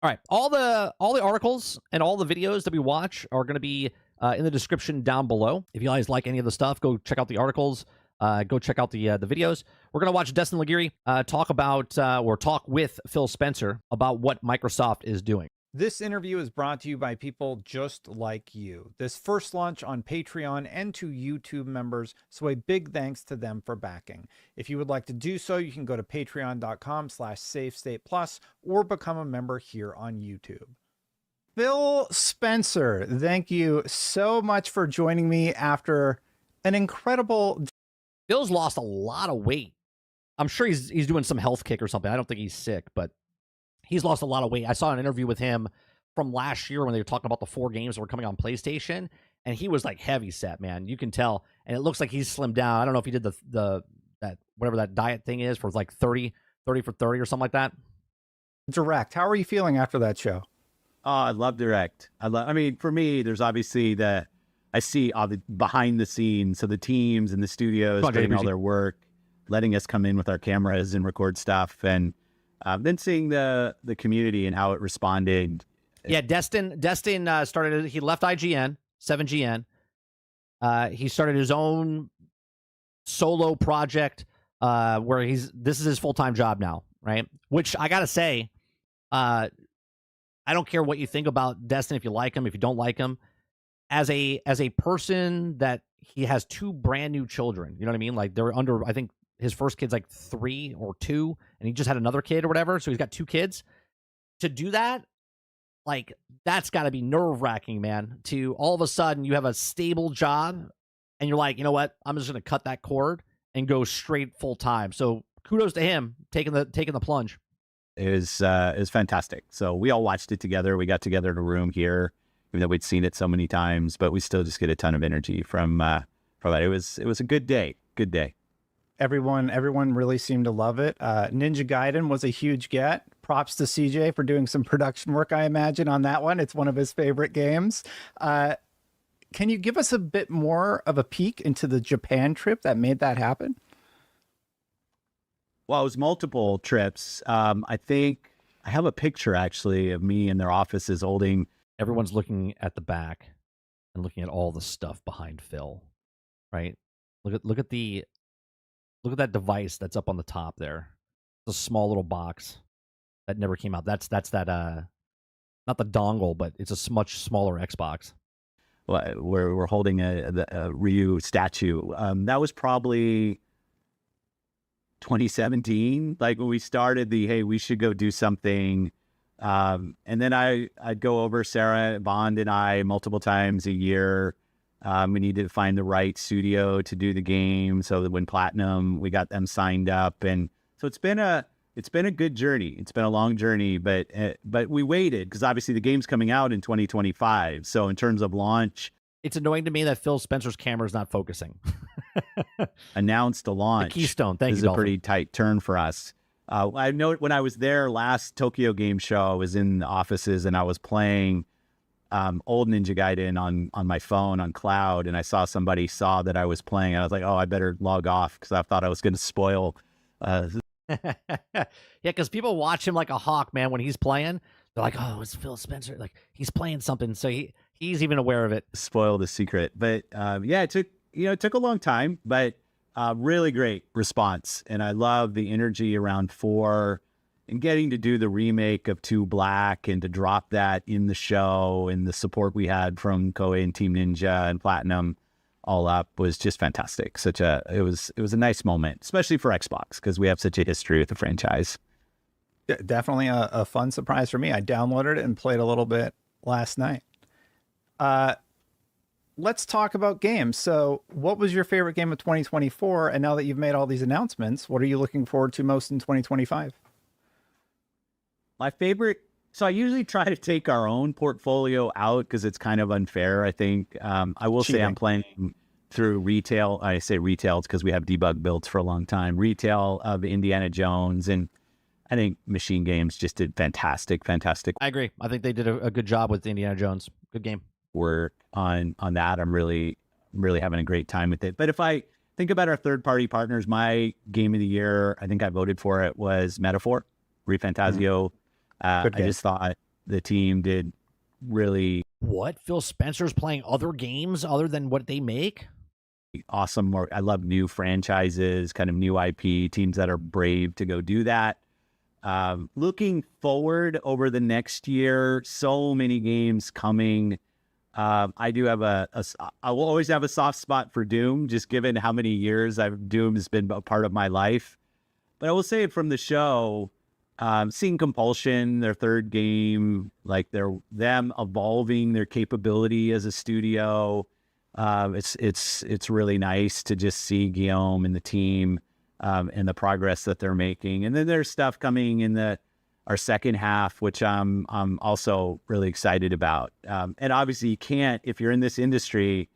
All right, all the articles and all the videos that we watch are going to be in the description down below. If you guys like any of the stuff, go check out the articles. Go check out the videos. We're going to watch Destin Laguirre talk with Phil Spencer about what Microsoft is doing. This interview is brought to you by people just like you. This first launch on Patreon and to YouTube members, so a big thanks to them for backing. If you would like to do so, you can go to patreon.com/SafeStatePlus or become a member here on YouTube. Phil Spencer, thank you so much for joining me after an incredible... Phil's lost a lot of weight. I'm sure he's doing some health kick or something. I don't think he's sick, but he's lost a lot of weight. I saw an interview with him from last year when they were talking about the 4 games that were coming on PlayStation, and he was like heavy set, man. You can tell, and it looks like he's slimmed down. I don't know if he did that whatever that diet thing is for like 30 for 30 or something like that. Direct. How are you feeling after that show? Oh, I love Direct. I mean, for me, there's obviously I see all the behind the scenes, so the teams and the studios doing all their work, letting us come in with our cameras and record stuff, and then seeing the community and how it responded. Yeah, Destin started. He left IGN, 7GN. He started his own solo project where this is his full-time job now, right? Which I gotta say, I don't care what you think about Destin, if you like him, if you don't like him. As a person that he has 2 brand new children, you know what I mean? Like they're under, I think his first kid's like 3 or 2, and he just had another kid or whatever. So he's got 2 kids. To do that, like that's got to be nerve-wracking, man. To all of a sudden you have a stable job, and you're like, you know what? I'm just gonna cut that cord and go straight full time. So kudos to him taking the plunge. It was fantastic. So we all watched it together. We got together in a room here, even though we'd seen it so many times, but we still just get a ton of energy from that. It was a good day. Good day. Everyone really seemed to love it. Ninja Gaiden was a huge get. Props to CJ for doing some production work, I imagine, on that one. It's one of his favorite games. Can you give us a bit more of a peek into the Japan trip that made that happen? Well, it was multiple trips. I think I have a picture actually of me in their offices holding. Everyone's looking at the back and looking at all the stuff behind Phil, right? Look at that device that's up on the top there. It's a small little box that never came out. That's that not the dongle, but it's a much smaller Xbox. Well, we're holding a Ryu statue. That was probably 2017, like when we started hey, we should go do something. And then I'd go over, Sarah, Bond, and I multiple times a year. We needed to find the right studio to do the game. So that when Platinum, we got them signed up, and so it's been a good journey. It's been a long journey, but we waited because obviously the game's coming out in 2025. So in terms of launch, it's annoying to me that Phil Spencer's camera is not focusing. announced the launch. The Keystone. Thank you. This is a pretty tight turn for us. I know when I was there last Tokyo Game Show, I was in the offices and I was playing old Ninja Gaiden on my phone on cloud, and I saw somebody saw that I was playing, and I was like, oh, I better log off because I thought I was going to spoil. Yeah, because people watch him like a hawk, man. When he's playing, they're like, oh, it's Phil Spencer. Like he's playing something, so he's even aware of it. Spoil the secret, but yeah, it took a long time, but really great response, and I love the energy around 4. And getting to do the remake of 2 Black and to drop that in the show, and the support we had from Koei and Team Ninja and Platinum all up was just fantastic. It was a nice moment, especially for Xbox, because we have such a history with the franchise. Definitely a fun surprise for me. I downloaded it and played a little bit last night. Let's talk about games. So what was your favorite game of 2024? And now that you've made all these announcements, what are you looking forward to most in 2025? My favorite, so I usually try to take our own portfolio out because it's kind of unfair, I think. I will say I'm playing through retail. I say retail because we have debug builds for a long time. Retail of Indiana Jones, and I think Machine Games just did fantastic. I agree. I think they did a good job with Indiana Jones. Good game. Work on that. I'm really having a great time with it. But if I think about our third-party partners, my game of the year, I think I voted for it, was Metaphor, ReFantazio. I just thought the team did really What? Phil Spencer's playing other games other than what they make? awesome work. I love new franchises, kind of new IP, teams that are brave to go do that. Looking forward over the next year, so many games coming. I do have I will always have a soft spot for Doom, just given how many years Doom has been a part of my life. But I will say from the show, seeing Compulsion, their third game, like them evolving their capability as a studio. It's really nice to just see Guillaume and the team and the progress that they're making. And then there's stuff coming in our second half, which I'm also really excited about. And obviously you can't, if you're in this industry,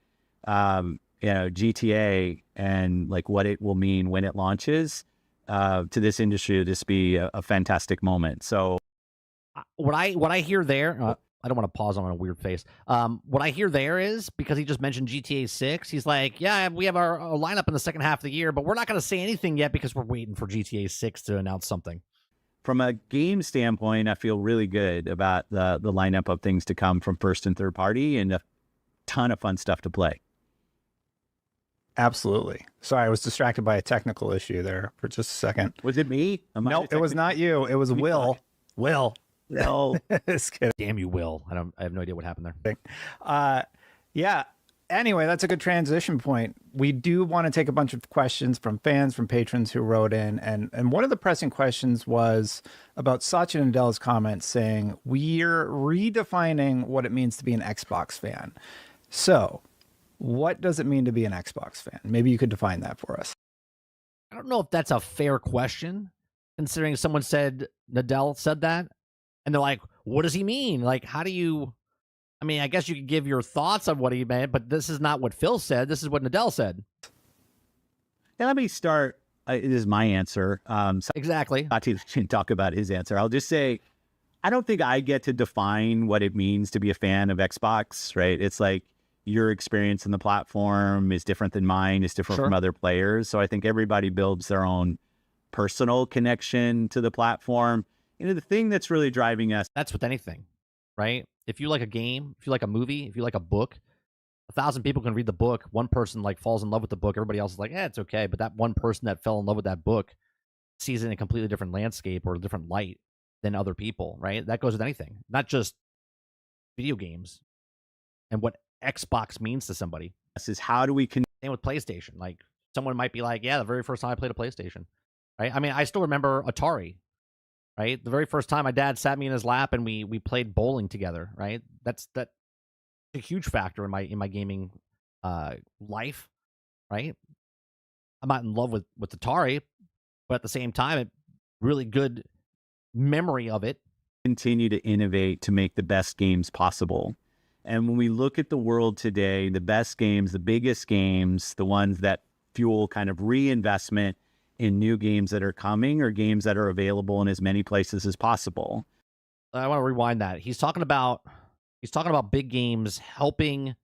GTA and like what it will mean when it launches to this industry will just be a fantastic moment. So What I hear there, I don't want to pause on a weird face. What I hear there is, because he just mentioned GTA 6, he's like, yeah, we have our lineup in the second half of the year, but we're not going to say anything yet because we're waiting for GTA 6 to announce something. From a game standpoint, I feel really good about the lineup of things to come from first and third party, and a ton of fun stuff to play. Absolutely. Sorry, I was distracted by a technical issue there for just a second. Was it me? No, it was not you. It was Will. Will. No. Just kidding. Damn you, Will. I have no idea what happened there. Yeah. Anyway, that's a good transition point. We do want to take a bunch of questions from fans, from patrons who wrote in. And one of the pressing questions was about Satya Nadella's comments saying, we're redefining what it means to be an Xbox fan. So what does it mean to be an Xbox fan? Maybe you could define that for us. I don't know if that's a fair question, considering someone said Nadell said that. And they're like, what does he mean? Like, how do you... I mean, I guess you could give your thoughts on what he meant, but this is not what Phil said. This is what Nadell said. Now, let me start. It is my answer. Exactly. Satya didn't talk about his answer. I'll just say, I don't think I get to define what it means to be a fan of Xbox, right? It's like your experience in the platform is different than mine, is different from other players. So I think everybody builds their own personal connection to the platform. You know, the thing that's really driving us. That's with anything, right? If you like a game, if you like a movie, if you like a book, 1,000 people can read the book. One person like falls in love with the book. Everybody else is like, it's okay. But that one person that fell in love with that book sees it in a completely different landscape or a different light than other people, right? That goes with anything, not just video games and what Xbox means to somebody. This is how do we Same with PlayStation. Like someone might be like, yeah, the very first time I played a PlayStation, right? I mean, I still remember Atari. Right, the very first time my dad sat me in his lap and we played bowling together. Right, that's a huge factor in my gaming life. Right, I'm not in love with Atari, but at the same time, it really good memory of it. continue to innovate to make the best games possible. And when we look at the world today, the best games, the biggest games, the ones that fuel kind of reinvestment in new games that are coming or games that are available in as many places as possible. I want to rewind that. He's talking about big games helping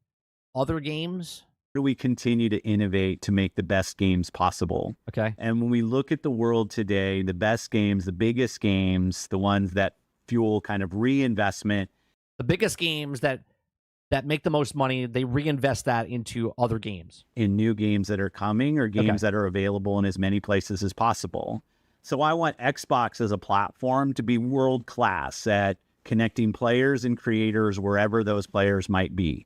other games. How do we continue to innovate to make the best games possible? Okay. And when we look at the world today, the best games, the biggest games, the ones that fuel kind of reinvestment. The biggest games that make the most money, they reinvest that into other games. In new games that are coming or games that are available in as many places as possible. So I want Xbox as a platform to be world-class at connecting players and creators wherever those players might be.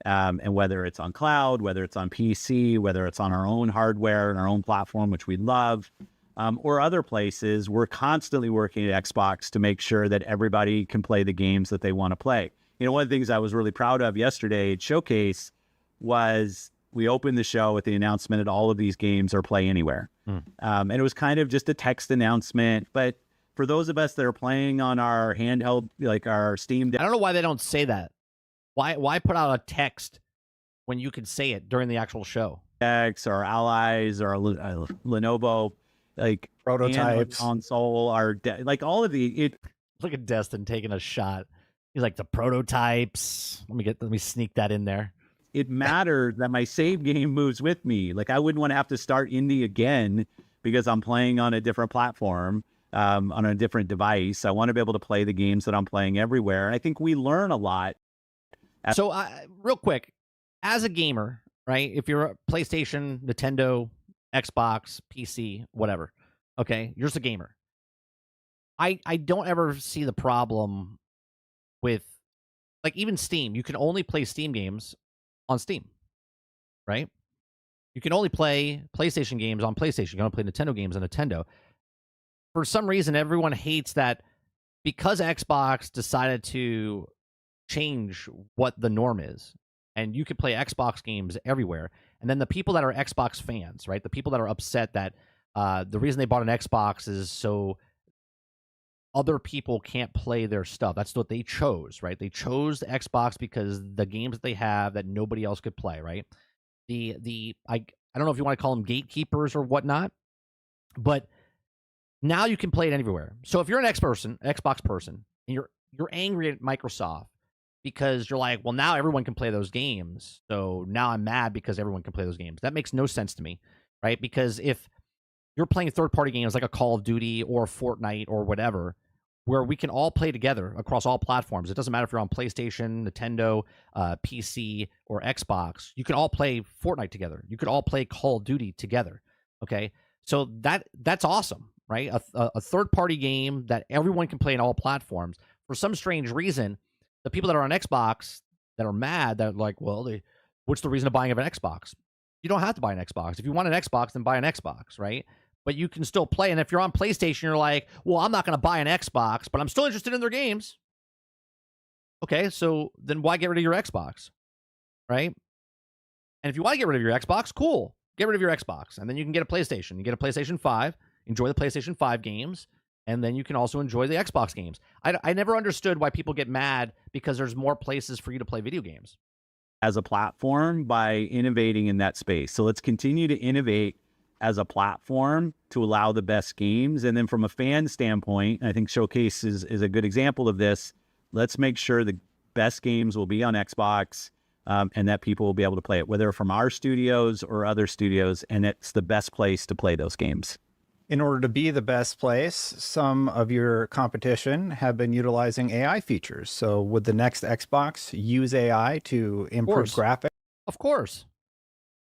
And whether it's on cloud, whether it's on PC, whether it's on our own hardware and our own platform, which we love, or other places, we're constantly working at Xbox to make sure that everybody can play the games that they want to play. You know, one of the things I was really proud of yesterday at Showcase was we opened the show with the announcement that all of these games are play anywhere. And it was kind of just a text announcement. But for those of us that are playing on our handheld, like our Steam Deck. I don't know why they don't say that. Why put out a text when you could say it during the actual show? Decks, our allies, our Lenovo, like prototypes, console, like all of the. Look at Destin taking a shot. He's like the prototypes. Let me sneak that in there. It matters that my save game moves with me. Like I wouldn't want to have to start Indie again because I'm playing on a different platform. on a different device. I want to be able to play the games that I'm playing everywhere. And I think we learn a lot. So, real quick, as a gamer, right? If you're a PlayStation, Nintendo, Xbox, PC, whatever, okay, you're just a gamer. I don't ever see the problem with, like, even Steam. You can only play Steam games on Steam, right? You can only play PlayStation games on PlayStation. You can only play Nintendo games on Nintendo. For some reason, everyone hates that because Xbox decided to change what the norm is, and you could play Xbox games everywhere. And then the people that are Xbox fans, right? The people that are upset that the reason they bought an Xbox is so other people can't play their stuff. That's what they chose, right? They chose the Xbox because the games that they have that nobody else could play, right? I don't know if you want to call them gatekeepers or whatnot, but now you can play it anywhere. So if you're an Xbox person, and you're angry at Microsoft because you're like, well, now everyone can play those games. So now I'm mad because everyone can play those games. That makes no sense to me, right? Because if you're playing third-party games like a Call of Duty or Fortnite or whatever, where we can all play together across all platforms. It doesn't matter if you're on PlayStation, Nintendo, PC, or Xbox. You can all play Fortnite together. You could all play Call of Duty together. Okay, so that's awesome, right? A third-party game that everyone can play on all platforms. For some strange reason, the people that are on Xbox that are mad, that are like, well, what's the reason of buying an Xbox? You don't have to buy an Xbox. If you want an Xbox, then buy an Xbox, right? But you can still play. And if you're on PlayStation, you're like, well, I'm not going to buy an Xbox, but I'm still interested in their games. Okay, so then why get rid of your Xbox, right? And if you want to get rid of your Xbox, cool. Get rid of your Xbox. And then you can get a PlayStation. You get a PlayStation 5, enjoy the PlayStation 5 games, and then you can also enjoy the Xbox games. I never understood why people get mad because there's more places for you to play video games. As a platform by innovating in that space. So let's continue to innovate as a platform to allow the best games. And then from a fan standpoint, I think Showcase is a good example of this. Let's make sure the best games will be on Xbox and that people will be able to play it, whether from our studios or other studios, and it's the best place to play those games. In order to be the best place, some of your competition have been utilizing AI features. So would the next Xbox use AI to improve graphics? Of course.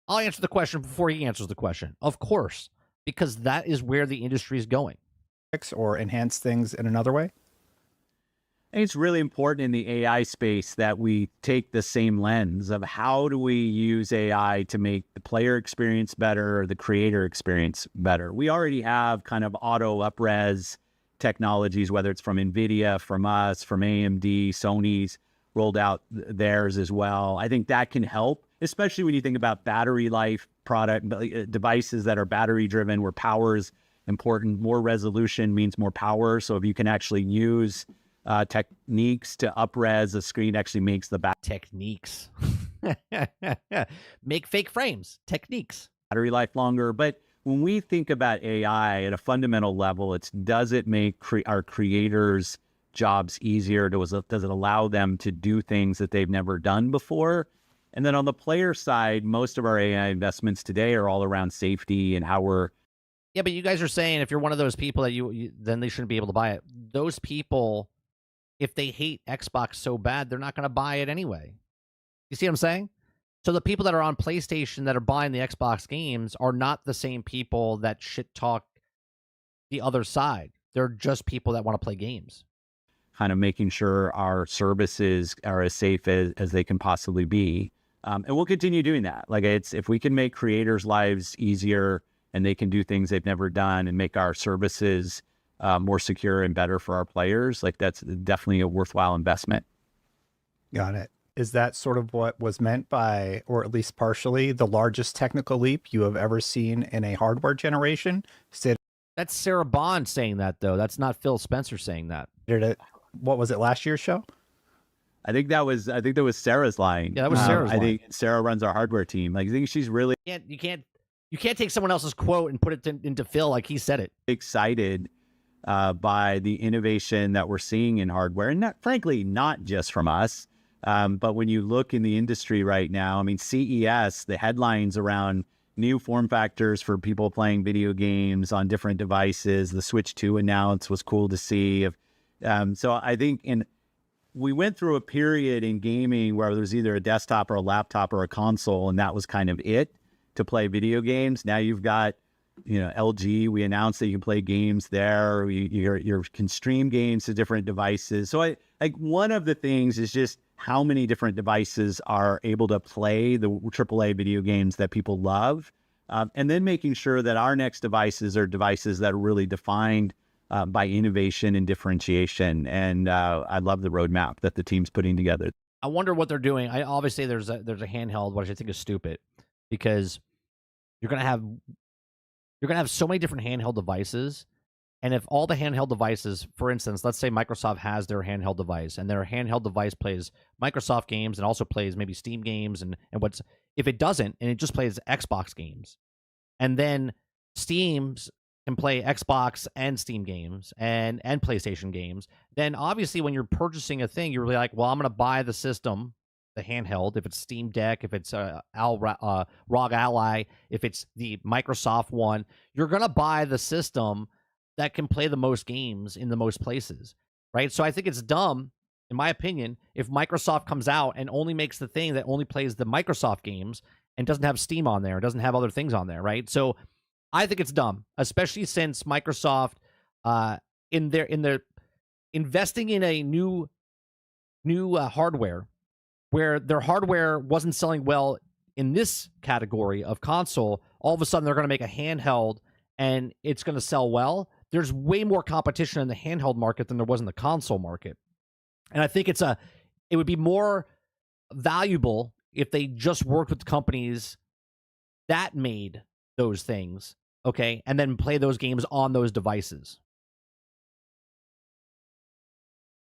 I'll answer the question before he answers the question. Of course, because that is where the industry is going. Or enhance things in another way? I think it's really important in the AI space that we take the same lens of how do we use AI to make the player experience better or the creator experience better. We already have kind of auto up-res technologies, whether it's from NVIDIA, from us, from AMD, Sony's rolled out theirs as well. I think that can help, especially when you think about battery life product devices that are battery driven, where power is important. More resolution means more power. So if you can actually use techniques to up-res a screen, actually makes the techniques make fake frames. Techniques, battery life longer. But when we think about AI at a fundamental level, it's does it make our creators' jobs easier? Does it allow them to do things that they've never done before? And then on the player side, most of our AI investments today are all around safety and how we're. Yeah, but you guys are saying if you're one of those people that you then they shouldn't be able to buy it. Those people, if they hate Xbox so bad, they're not going to buy it anyway. You see what I'm saying? So the people that are on PlayStation that are buying the Xbox games are not the same people that shit talk the other side. They're just people that want to play games. Kind of making sure our services are as safe as they can possibly be. And we'll continue doing that. Like if we can make creators' lives easier and they can do things they've never done and make our services more secure and better for our players, like that's definitely a worthwhile investment. Got it. Is that sort of what was meant by, or at least partially, the largest technical leap you have ever seen in a hardware generation? That's Sarah Bond saying that, though. That's not Phil Spencer saying that. What was it, last year's show? I think that was Sarah's line. Yeah, that was Sarah's line. I think Sarah runs our hardware team. Like I think she's really you can't take someone else's quote and put it into Phil like he said it. Excited by the innovation that we're seeing in hardware, and frankly, not just from us. But when you look in the industry right now, I mean, CES, the headlines around new form factors for people playing video games on different devices. The Switch 2 announced was cool to see. So I think we went through a period in gaming where there was either a desktop or a laptop or a console, and that was kind of it to play video games. Now you've got, LG. We announced that you can play games there. You can stream games to different devices. So one of the things is just how many different devices are able to play the AAA video games that people love, and then making sure that our next devices are devices that are really defined by innovation and differentiation. And I love the roadmap that the team's putting together. I wonder what they're doing. Obviously there's a handheld, which I think is stupid, because you're gonna have so many different handheld devices. And if all the handheld devices, for instance, let's say Microsoft has their handheld device, and their handheld device plays Microsoft games and also plays maybe Steam games, and if it doesn't, and it just plays Xbox games, and then Steam's can play Xbox and Steam games and PlayStation games, then obviously when you're purchasing a thing, you're really like, well, I'm going to buy the system, the handheld, if it's Steam Deck, if it's ROG Ally, if it's the Microsoft one, you're going to buy the system that can play the most games in the most places, right? So I think it's dumb, in my opinion, if Microsoft comes out and only makes the thing that only plays the Microsoft games and doesn't have Steam on there, doesn't have other things on there, right? So I think it's dumb, especially since Microsoft, in their investing in a new hardware, where their hardware wasn't selling well in this category of console, all of a sudden they're going to make a handheld and it's going to sell well. There's way more competition in the handheld market than there was in the console market, and I think it would be more valuable if they just worked with companies that made those things, okay, and then play those games on those devices.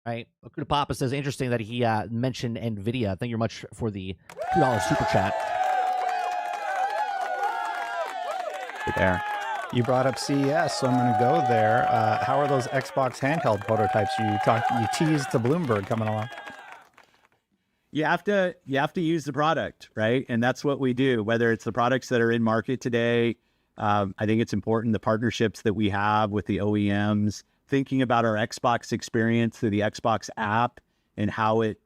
Right? Okuda Papa says, interesting that he mentioned NVIDIA. Thank you very much for the $2 super chat. Good there. You brought up CES, so I'm going to go there. How are those Xbox handheld prototypes you teased to Bloomberg coming along? You have to use the product, right? And that's what we do, whether it's the products that are in market today. I think it's important, the partnerships that we have with the OEMs, thinking about our Xbox experience through the Xbox app and how it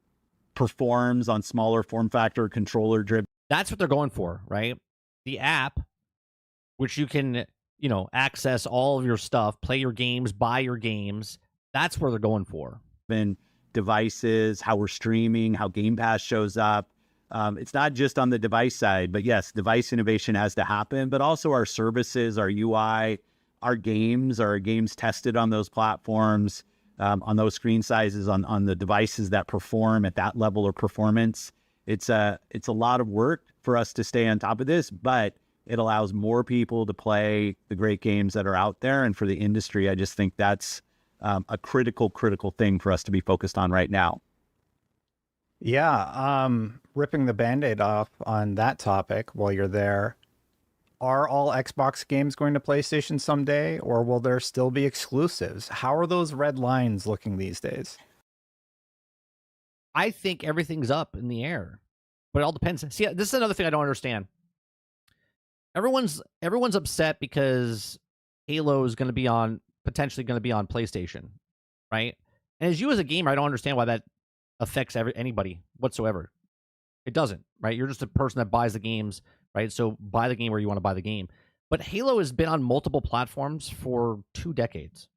performs on smaller form factor controller driven. That's what they're going for, right? The app, which you can, access all of your stuff, play your games, buy your games. That's where they're going for. And devices, how we're streaming, how Game Pass shows up. It's not just on the device side, but yes, device innovation has to happen, but also our services, our UI, our games tested on those platforms, on those screen sizes, on the devices that perform at that level of performance. It's a lot of work for us to stay on top of this, but it allows more people to play the great games that are out there. And for the industry, I just think that's a critical thing for us to be focused on right now. Yeah, ripping the Band-Aid off on that topic while you're there, are all Xbox games going to PlayStation someday, or will there still be exclusives? How are those red lines looking these days? I think everything's up in the air, but it all depends. See, this is another thing I don't understand. Everyone's upset because Halo is potentially going to be on PlayStation, right? And as a gamer, I don't understand why that affects anybody whatsoever. It doesn't, right? You're just a person that buys the games, right? So buy the game where you want to buy the game. But Halo has been on multiple platforms for 2 decades.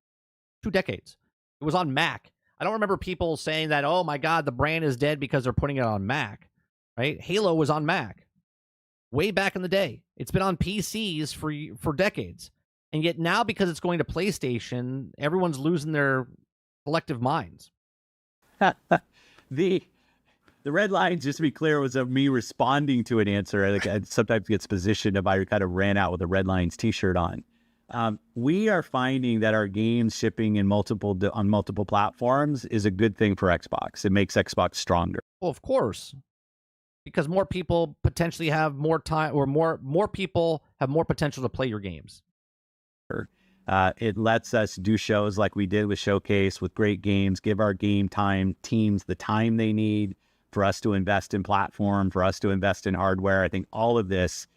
2 decades. It was on Mac. I don't remember people saying that, oh my God, the brand is dead because they're putting it on Mac, right? Halo was on Mac way back in the day. It's been on PCs for decades. And yet now, because it's going to PlayStation, everyone's losing their collective minds. The red line, just to be clear, was of me responding to an answer. I sometimes gets positioned if I kind of ran out with a red lines t-shirt on. We are finding that our games shipping on multiple platforms is a good thing for Xbox. It makes Xbox stronger. Well, of course, because more people potentially have more time, or more people have more potential to play your games. It lets us do shows like we did with Showcase with great games, give our game time teams the time they need for us to invest in platform, for us to invest in hardware. I think all of this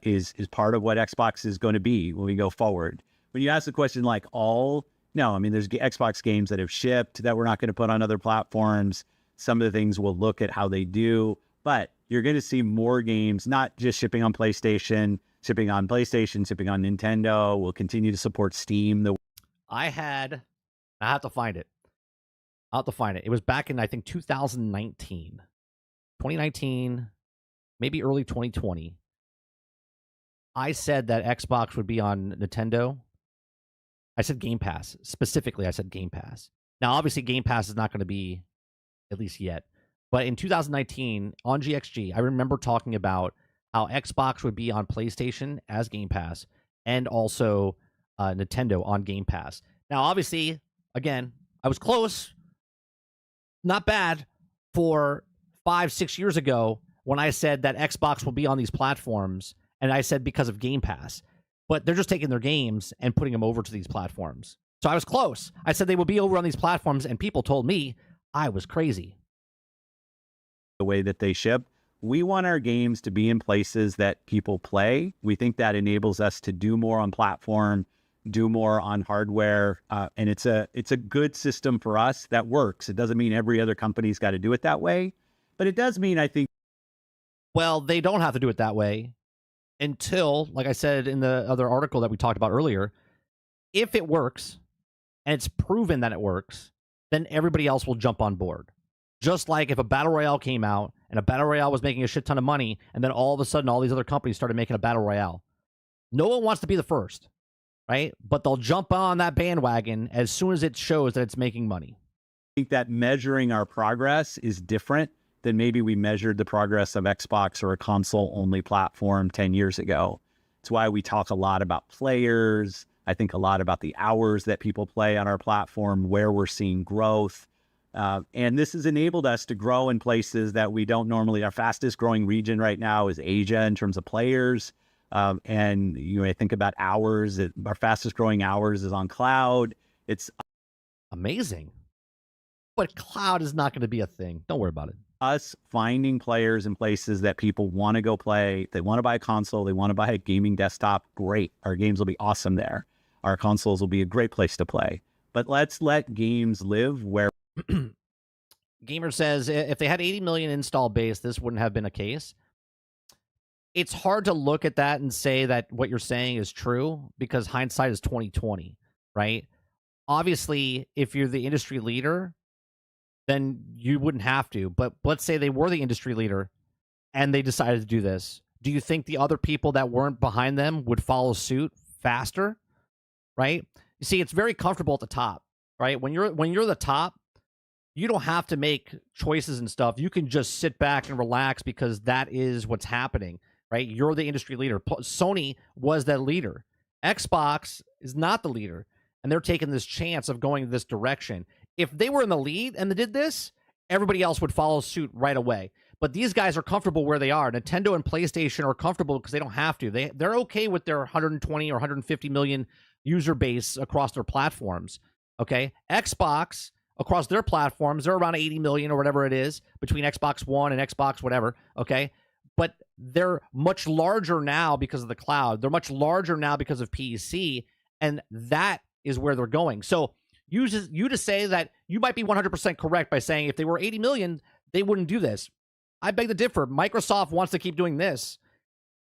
is part of what Xbox is going to be when we go forward. When you ask the question like no, I mean, there's Xbox games that have shipped that we're not going to put on other platforms. Some of the things we'll look at how they do, but you're going to see more games, not just shipping on PlayStation, shipping on Nintendo. We'll continue to support Steam. I have to find it. I'll have to find it. It was back in, I think, 2019, maybe early 2020. I said that Xbox would be on Nintendo. I said Game Pass. Specifically, I said Game Pass. Now, obviously, Game Pass is not going to be, at least yet. But in 2019, on GXG, I remember talking about how Xbox would be on PlayStation as Game Pass and also Nintendo on Game Pass. Now, obviously, again, I was close. Not bad for 5-6 years ago when I said that Xbox will be on these platforms, and I said because of Game Pass. But they're just taking their games and putting them over to these platforms. So I was close. I said they would be over on these platforms, and people told me I was crazy. The way that they ship, we want our games to be in places that people play. We think that enables us to do more on platform, do more on hardware, and it's a good system for us that works. It doesn't mean every other company's got to do it that way, but it does mean, I think, well, they don't have to do it that way until, like I said in the other article that we talked about earlier, if it works and it's proven that it works, then everybody else will jump on board. Just like if a Battle Royale came out and a Battle Royale was making a shit ton of money, and then all of a sudden all these other companies started making a Battle Royale. No one wants to be the first, right? But they'll jump on that bandwagon as soon as it shows that it's making money. I think that measuring our progress is different than maybe we measured the progress of Xbox or a console-only platform 10 years ago. It's why we talk a lot about players. I think a lot about the hours that people play on our platform, where we're seeing growth. And this has enabled us to grow in places that we don't normally. Our fastest growing region right now is Asia in terms of players. And I think about hours. Our fastest growing hours is on cloud. It's amazing. But cloud is not going to be a thing. Don't worry about it. Us finding players in places that people want to go play. They want to buy a console. They want to buy a gaming desktop. Great. Our games will be awesome there. Our consoles will be a great place to play. But let's let games live where. Gamer says if they had 80 million install base, this wouldn't have been a case. It's hard to look at that and say that what you're saying is true because hindsight is 2020, right? Obviously, if you're the industry leader, then you wouldn't have to. But let's say they were the industry leader and they decided to do this. Do you think the other people that weren't behind them would follow suit faster? Right? You see, it's very comfortable at the top, right? When you're the top, you don't have to make choices and stuff. You can just sit back and relax because that is what's happening, right? You're the industry leader. Sony was that leader. Xbox is not the leader, and they're taking this chance of going this direction. If they were in the lead and they did this, everybody else would follow suit right away. But these guys are comfortable where they are. Nintendo and PlayStation are comfortable because they don't have to. They're okay with their 120 or 150 million user base across their platforms. Okay, Xbox across their platforms, they're around 80 million or whatever it is between Xbox One and Xbox whatever. Okay, but they're much larger now because of the cloud. They're much larger now because of PC, and that is where they're going. So you to say that you might be 100% correct by saying if they were 80 million, they wouldn't do this. I beg to differ. Microsoft wants to keep doing this,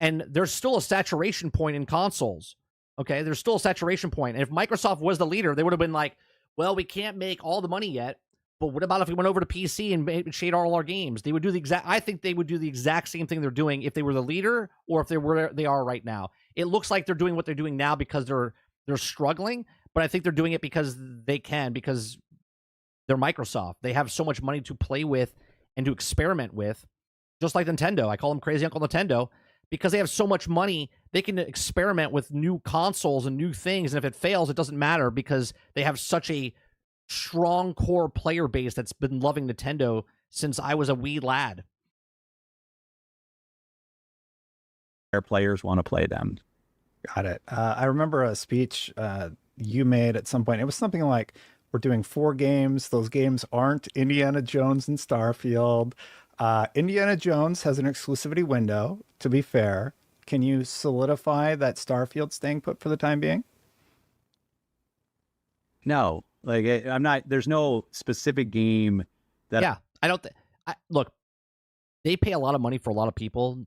and there's still a saturation point in consoles. Okay, there's still a saturation point. And if Microsoft was the leader, they would have been like, well, we can't make all the money yet, but what about if we went over to PC and shade all our games? They would do I think they would do the exact same thing they're doing if they were the leader or if they are right now. It looks like they're doing what they're doing now because they're struggling, but I think they're doing it because they can, because they're Microsoft. They have so much money to play with and to experiment with, just like Nintendo. I call them Crazy Uncle Nintendo because they have so much money. They can experiment with new consoles and new things, and if it fails, it doesn't matter because they have such a strong core player base that's been loving Nintendo since I was a wee lad. Their players want to play them. Got it. I remember a speech you made at some point. It was something like, we're doing 4 games. Those games aren't Indiana Jones and Starfield. Indiana Jones has an exclusivity window, to be fair. Can you solidify that Starfield's staying put for the time being? No, like I'm not. There's no specific game that. Yeah, I don't. Look, they pay a lot of money for a lot of people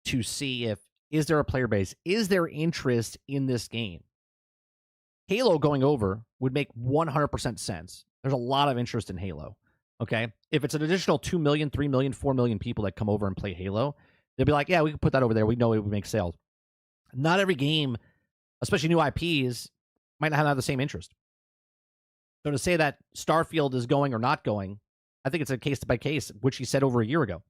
to see if is there a player base, is there interest in this game. Halo going over would make 100% sense. There's a lot of interest in Halo. Okay, if it's an additional 2 million, 3 million, 4 million people that come over and play Halo, they'll be like, yeah, we can put that over there. We know it would make sales. Not every game, especially new IPs, might not have the same interest. So to say that Starfield is going or not going, I think it's a case by case, which he said over a year ago.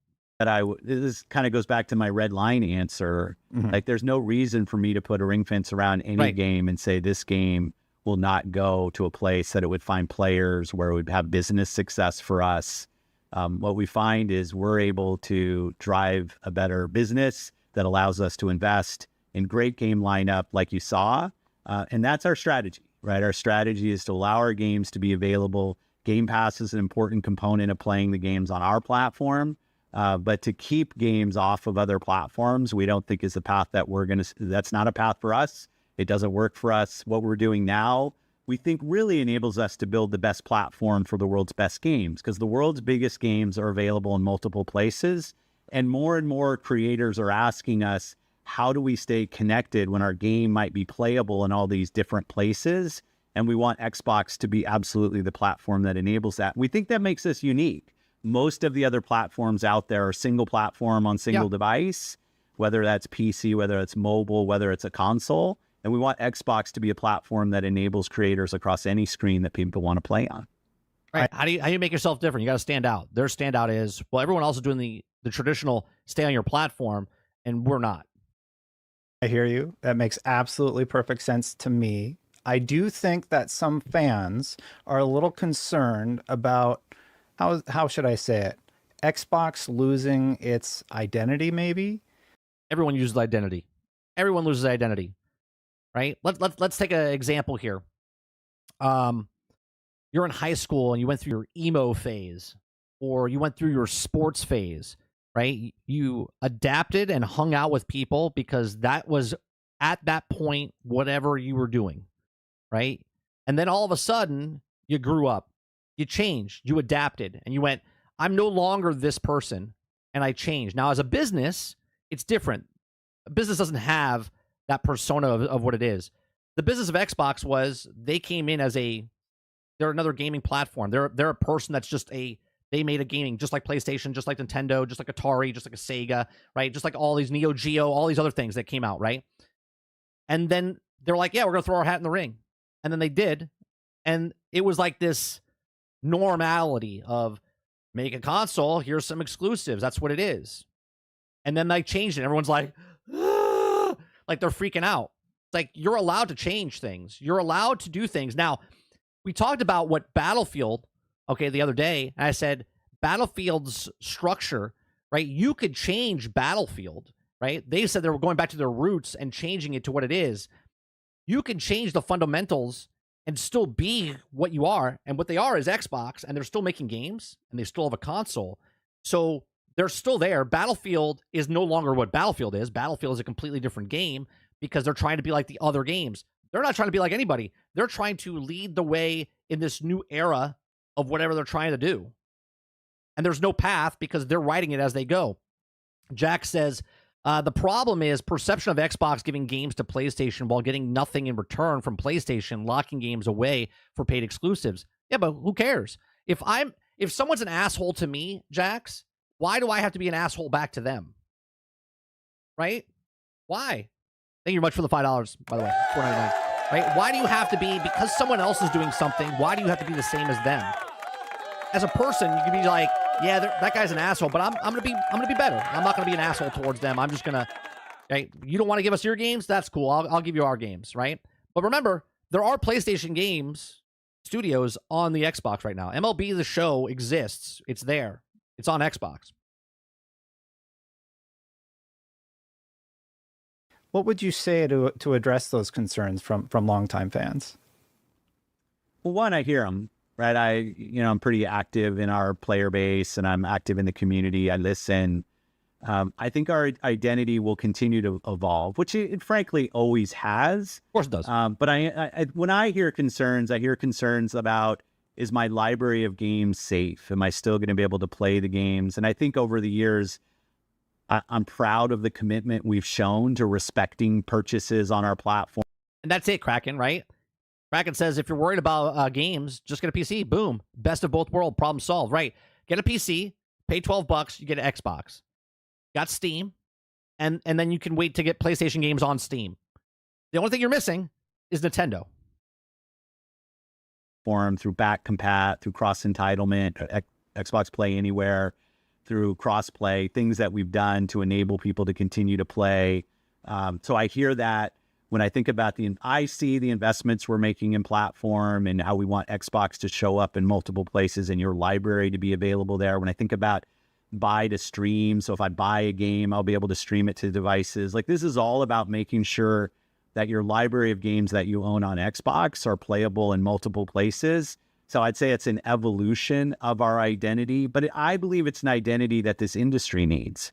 This kind of goes back to my red line answer. Like, there's no reason for me to put a ring fence around any game and say this game will not go to a place that it would find players, where it would have business success for us. What we find is we're able to drive a better business that allows us to invest in great game lineup like you saw. And that's our strategy, right? Our strategy is to allow our games to be available. Game Pass is an important component of playing the games on our platform. But to keep games off of other platforms, we don't think is the path that that's not a path for us. It doesn't work for us. What we're doing now, we think really enables us to build the best platform for the world's best games, because the world's biggest games are available in multiple places. And more creators are asking us, how do we stay connected when our game might be playable in all these different places? And we want Xbox to be absolutely the platform that enables that. We think that makes us unique. Most of the other platforms out there are single platform on single device, whether that's PC, whether it's mobile, whether it's a console. And we want Xbox to be a platform that enables creators across any screen that people want to play on. Right. How do you make yourself different? You got to stand out. Their standout is, well, everyone else is doing the traditional stay on your platform, and we're not. I hear you. That makes absolutely perfect sense to me. I do think that some fans are a little concerned about, how should I say it? Xbox losing its identity, maybe? Everyone uses identity. Everyone loses identity, right? Let's take an example here. You're in high school and you went through your emo phase, or you went through your sports phase, right? You adapted and hung out with people because that was, at that point, whatever you were doing, right? And then all of a sudden, you grew up. You changed, you adapted, and you went, I'm no longer this person, and I changed. Now, as a business, it's different. A business doesn't have that persona of what it is. The business of Xbox was, they came in as they're another gaming platform. They're a person that's just they made a gaming, just like PlayStation, just like Nintendo, just like Atari, just like a Sega, right? Just like all these Neo Geo, all these other things that came out, right? And then they're like, yeah, we're going to throw our hat in the ring. And then they did. And it was like this normality of, make a console, here's some exclusives, that's what it is. And then they changed it. Everyone's like, ah! Like they're freaking out. It's like, you're allowed to change things. You're allowed to do things. Now, we talked about what Battlefield, the other day, and I said, Battlefield's structure, right? You could change Battlefield, right? They said they were going back to their roots and changing it to what it is. You can change the fundamentals and still be what you are. And what they are is Xbox, and they're still making games, and they still have a console. So they're still there. Battlefield is no longer what Battlefield is. Battlefield is a completely different game because they're trying to be like the other games. They're not trying to be like anybody. They're trying to lead the way in this new era of whatever they're trying to do. And there's no path because they're writing it as they go. Jack says, the problem is perception of Xbox giving games to PlayStation while getting nothing in return from PlayStation, locking games away for paid exclusives. Yeah, but who cares? If someone's an asshole to me, Jax, why do I have to be an asshole back to them? Right? Why? Thank you very much for the $5, by the way. $4.99. Right? Why do you have to be, because someone else is doing something, why do you have to be the same as them? As a person, you can be like, yeah, that guy's an asshole, but I'm gonna be better. I'm not gonna be an asshole towards them. I'm just gonna, right? You don't want to give us your games? That's cool. I'll give you our games, right? But remember, there are PlayStation games studios on the Xbox right now. MLB The Show exists. It's there. It's on Xbox. What would you say to address those concerns from longtime fans? Well, one, I hear them. Right. I'm pretty active in our player base, and I'm active in the community. I listen. I think our identity will continue to evolve, which it frankly always has. Of course it does. But when I hear concerns about, is my library of games safe? Am I still going to be able to play the games? And I think over the years, I'm proud of the commitment we've shown to respecting purchases on our platform. And that's it, Kraken, right? Kraken says if you're worried about games, just get a PC. Boom. Best of both worlds. Problem solved. Right. Get a PC, pay $12, you get an Xbox. Got Steam, and then you can wait to get PlayStation games on Steam. The only thing you're missing is Nintendo. Through back compat, through cross entitlement, Xbox Play Anywhere, through cross play, things that we've done to enable people to continue to play. So I hear that when I think about I see the investments we're making in platform and how we want Xbox to show up in multiple places and your library to be available there. When I think about buy to stream, so if I buy a game, I'll be able to stream it to devices. Like, this is all about making sure that your library of games that you own on Xbox are playable in multiple places. So I'd say it's an evolution of our identity, but I believe it's an identity that this industry needs.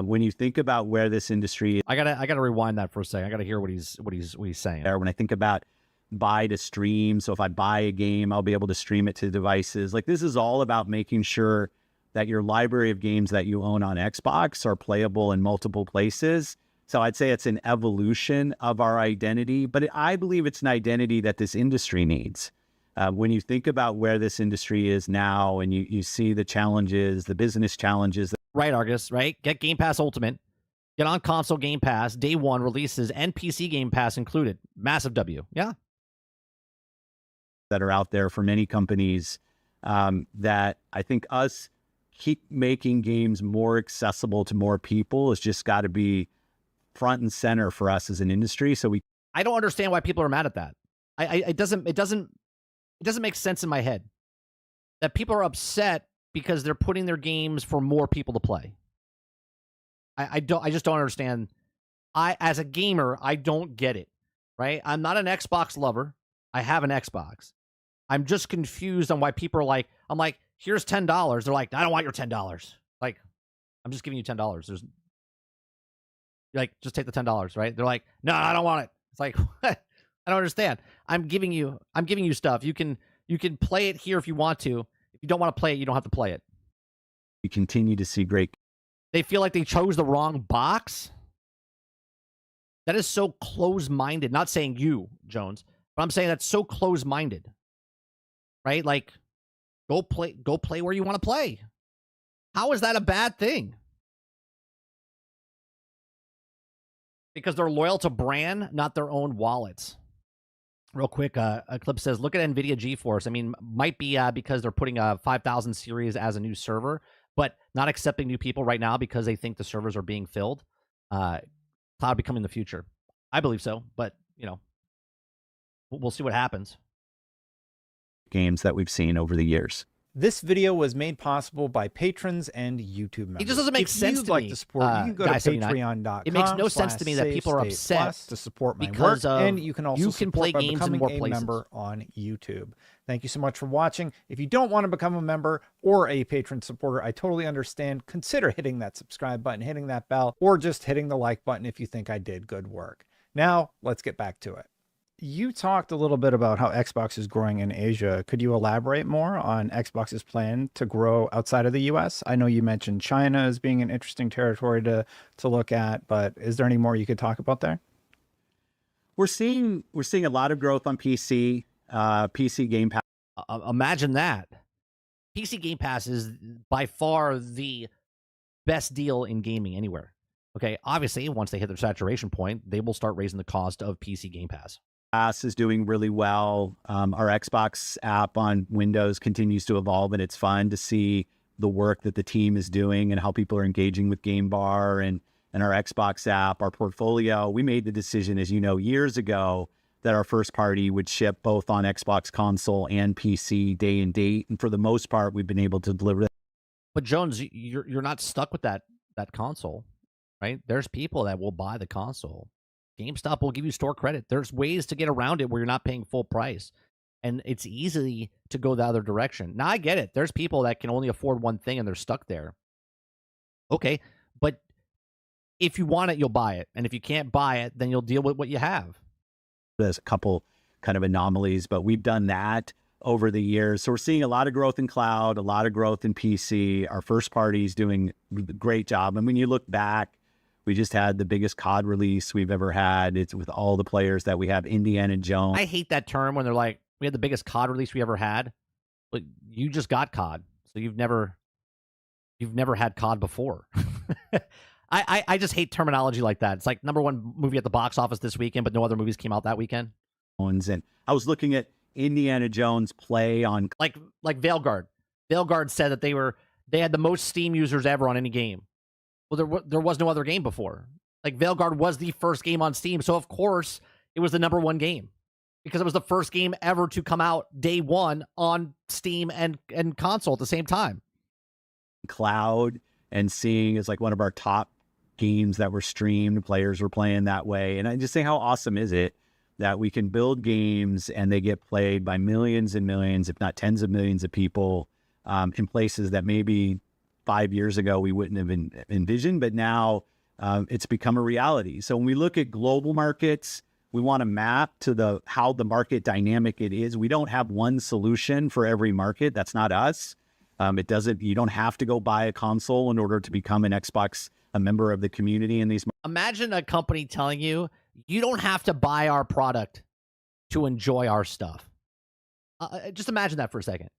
When you think about where this industry is, I gotta rewind that for a second. I gotta hear what he's saying. When I think about buy to stream, so if I buy a game, I'll be able to stream it to devices. Like, this is all about making sure that your library of games that you own on Xbox are playable in multiple places. So I'd say it's an evolution of our identity, but I believe it's an identity that this industry needs. When you think about where this industry is now and you see the challenges, the business challenges. Right, Argus, right? Get Game Pass Ultimate. Get on console Game Pass, day one releases, and PC Game Pass included. Massive W. Yeah. That are out there for many companies, that I think us keep making games more accessible to more people has just got to be front and center for us as an industry. So I don't understand why people are mad at that. It doesn't make sense in my head that people are upset because they're putting their games for more people to play. I just don't understand. As a gamer, I don't get it, right? I'm not an Xbox lover. I have an Xbox. I'm just confused on why people are like, I'm like, here's $10. They're like, I don't want your $10. Like, I'm just giving you $10. You're like, just take the $10, right? They're like, no, I don't want it. It's like, I don't understand. I'm giving you stuff. You can play it here if you want to. If you don't want to play it, you don't have to play it. We continue to see great. They feel like they chose the wrong box. That is so close-minded. Not saying you, Jones, but I'm saying that's so close-minded. Right? Like, go play where you want to play. How is that a bad thing? Because they're loyal to brand, not their own wallets. Real quick, Eclipse says, look at NVIDIA GeForce. I mean, might be because they're putting a 5000 series as a new server, but not accepting new people right now because they think the servers are being filled. Cloud becoming the future. I believe so, but, we'll see what happens. Games that we've seen over the years. This video was made possible by patrons and YouTube members. It just doesn't make sense to me. To support, you can go to patreon.com. It makes no sense to me that people are upset to support my because work, of and you can also play support by games in becoming more a places. member on YouTube. Thank you so much for watching. If you don't want to become a member or a patron supporter, I totally understand. Consider hitting that subscribe button, hitting that bell, or just hitting the like button if you think I did good work. Now, let's get back to it. You talked a little bit about how Xbox is growing in Asia. Could you elaborate more on Xbox's plan to grow outside of the US? I know you mentioned China as being an interesting territory to look at, but is there any more you could talk about there? We're seeing a lot of growth on PC, PC Game Pass. Imagine that. PC Game Pass is by far the best deal in gaming anywhere. Okay, obviously, once they hit their saturation point, they will start raising the cost of PC Game Pass. Is doing really well. Our Xbox app on Windows continues to evolve, and it's fun to see the work that the team is doing and how people are engaging with Game Bar and our Xbox app, our portfolio. We made the decision, as you know, years ago that our first party would ship both on Xbox console and PC day and date. And for the most part, we've been able to deliver that. But Jones, you're not stuck with that console, right? There's people that will buy the console. GameStop will give you store credit. There's ways to get around it where you're not paying full price. And it's easy to go the other direction. Now, I get it. There's people that can only afford one thing and they're stuck there. Okay, But if you want it, you'll buy it. And if you can't buy it, then you'll deal with what you have. There's a couple kind of anomalies, but we've done that over the years. So we're seeing a lot of growth in cloud, a lot of growth in PC. Our first party is doing a great job. And when you look back, we just had the biggest COD release we've ever had. It's with all the players that we have, Indiana Jones. I hate that term when they're like, we had the biggest COD release we ever had. But you just got COD. So you've never had COD before. I just hate terminology like that. It's like #1 movie at the box office this weekend, but no other movies came out that weekend. And I was looking at Indiana Jones play on like Veilguard. Veilguard said that they had the most Steam users ever on any game. Well, there was no other game before. Like Veilguard was the first game on Steam, so of course it was the #1 game because it was the first game ever to come out day one on Steam and console at the same time. cloud, and seeing it's like one of our top games that were streamed. Players were playing that way, and I just think, how awesome is it that we can build games and they get played by millions and millions, if not tens of millions of people, in places that maybe 5 years ago we wouldn't have envisioned, but now it's become a reality. So when we look at global markets, we want to map to how the market dynamic it is. We don't have one solution for every market. That's not us. You don't have to go buy a console in order to become an Xbox, a member of the community in these. Imagine a company telling you, you don't have to buy our product to enjoy our stuff. Just imagine that for a second.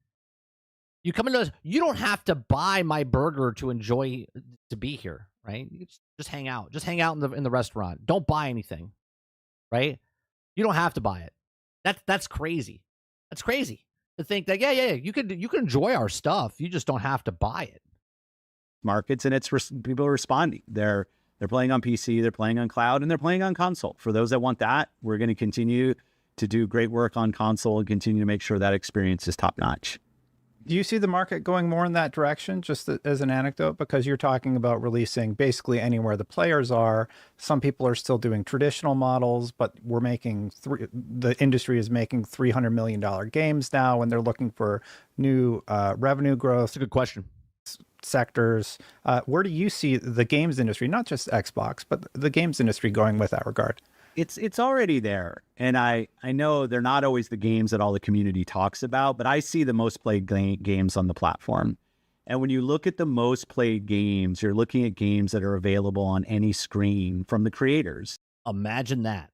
You come into this, you don't have to buy my burger to enjoy, to be here, right? You just hang out. Just hang out in the restaurant. Don't buy anything, right? You don't have to buy it. That's crazy. That's crazy to think that, yeah, you can enjoy our stuff. You just don't have to buy it. Markets, and people are responding. They're playing on PC, they're playing on cloud, and they're playing on console. For those that want that, we're going to continue to do great work on console and continue to make sure that experience is top notch. Do you see the market going more in that direction, just as an anecdote? Because you're talking about releasing basically anywhere the players are. Some people are still doing traditional models, but the industry is making $300 million games now, and they're looking for new revenue growth. That's a good question. Sectors. Where do you see the games industry, not just Xbox, but the games industry going with that regard? It's already there. And I know they're not always the games that all the community talks about, but I see the most played games on the platform. And when you look at the most played games, you're looking at games that are available on any screen from the creators. Imagine that.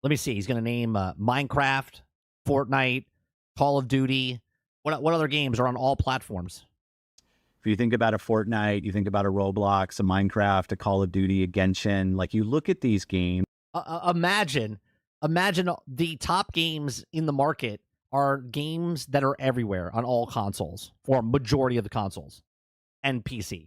Let me see. He's going to name Minecraft, Fortnite, Call of Duty. What other games are on all platforms? If you think about a Fortnite, you think about a Roblox, a Minecraft, a Call of Duty, a Genshin, like you look at these games. Imagine the top games in the market are games that are everywhere on all consoles, or majority of the consoles and PC.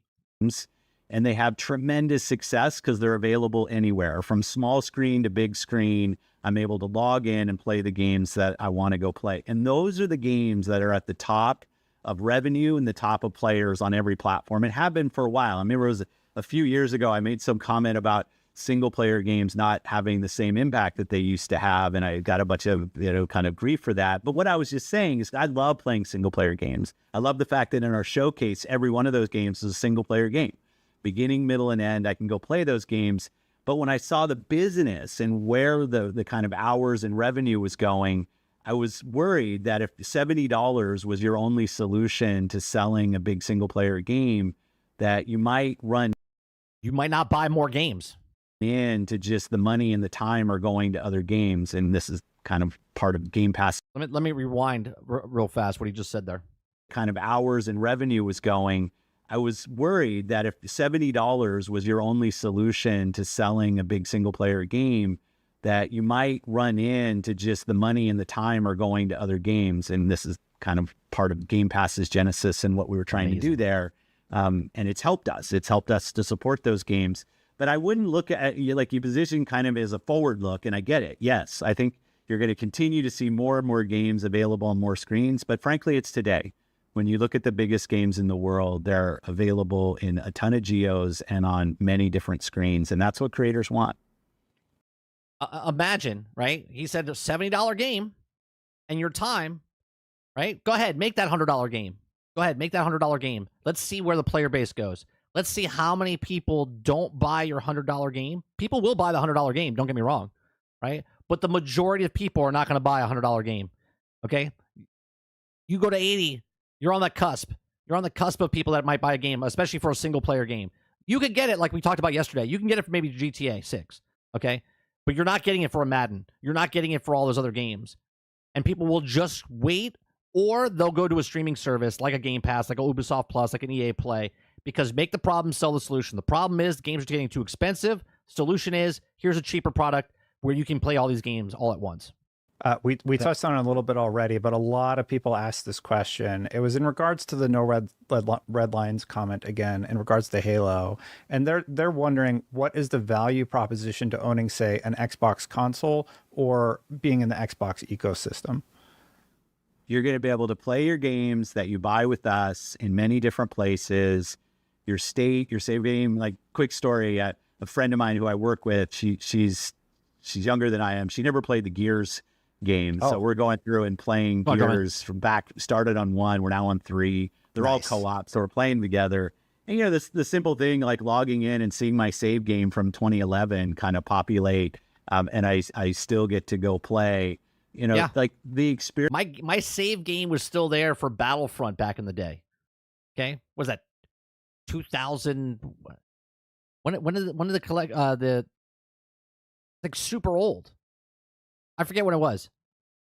And they have tremendous success because they're available anywhere, from small screen to big screen. I'm able to log in and play the games that I want to go play. And those are the games that are at the top of revenue and the top of players on every platform. It have been for a while. I remember it was a few years ago, I made some comment about single player games not having the same impact that they used to have. And I got a bunch of, kind of grief for that. But what I was just saying is I love playing single player games. I love the fact that in our showcase, every one of those games is a single player game. Beginning, middle, and end, I can go play those games. But when I saw the business and where the kind of hours and revenue was going, I was worried that if $70 was your only solution to selling a big single player game, that you might not buy more games into just the money and the time are going to other games. And this is kind of part of Game Pass. Let me rewind real fast what he just said there. Kind of hours and revenue was going. I was worried that if $70 was your only solution to selling a big single player game, that you might run into just the money and the time are going to other games. And this is kind of part of Game Pass's genesis and what we were trying to do there. And it's helped us. It's helped us to support those games. But I wouldn't look at you like you position kind of as a forward look, and I get it. Yes, I think you're going to continue to see more and more games available on more screens. But frankly, it's today. When you look at the biggest games in the world, they're available in a ton of geos and on many different screens. And that's what creators want. Imagine, right? He said a $70 game and your time, right? Go ahead, make that $100 game. Go ahead, make that $100 game. Let's see where the player base goes. Let's see how many people don't buy your $100 game. People will buy the $100 game, don't get me wrong, right? But the majority of people are not going to buy a $100 game, okay? You go to 80, you're on that cusp. You're on the cusp of people that might buy a game, especially for a single-player game. You could get it like we talked about yesterday. You can get it for maybe GTA 6, okay? But you're not getting it for a Madden. You're not getting it for all those other games. And people will just wait, or they'll go to a streaming service like a Game Pass, like a Ubisoft Plus, like an EA Play, because make the problem, sell the solution. The problem is games are getting too expensive. Solution is here's a cheaper product where you can play all these games all at once. We touched on it a little bit already, but a lot of people asked this question. It was in regards to the no red lines comment again, in regards to Halo, and they're wondering what is the value proposition to owning, say, an Xbox console or being in the Xbox ecosystem. You're going to be able to play your games that you buy with us in many different places. Your state, your save game. Like, quick story: a friend of mine who I work with, she's younger than I am. She never played the Gears game, so we're going through and playing Gears from back. Started on 1, we're now on 3. They're all co-op, so we're playing together. And you know, the simple thing like logging in and seeing my save game from 2011 kind of populate, and I still get to go play. You know, like the experience. My save game was still there for Battlefront back in the day. Okay, what was that 2000? When did the collect the like super old? I forget when it was.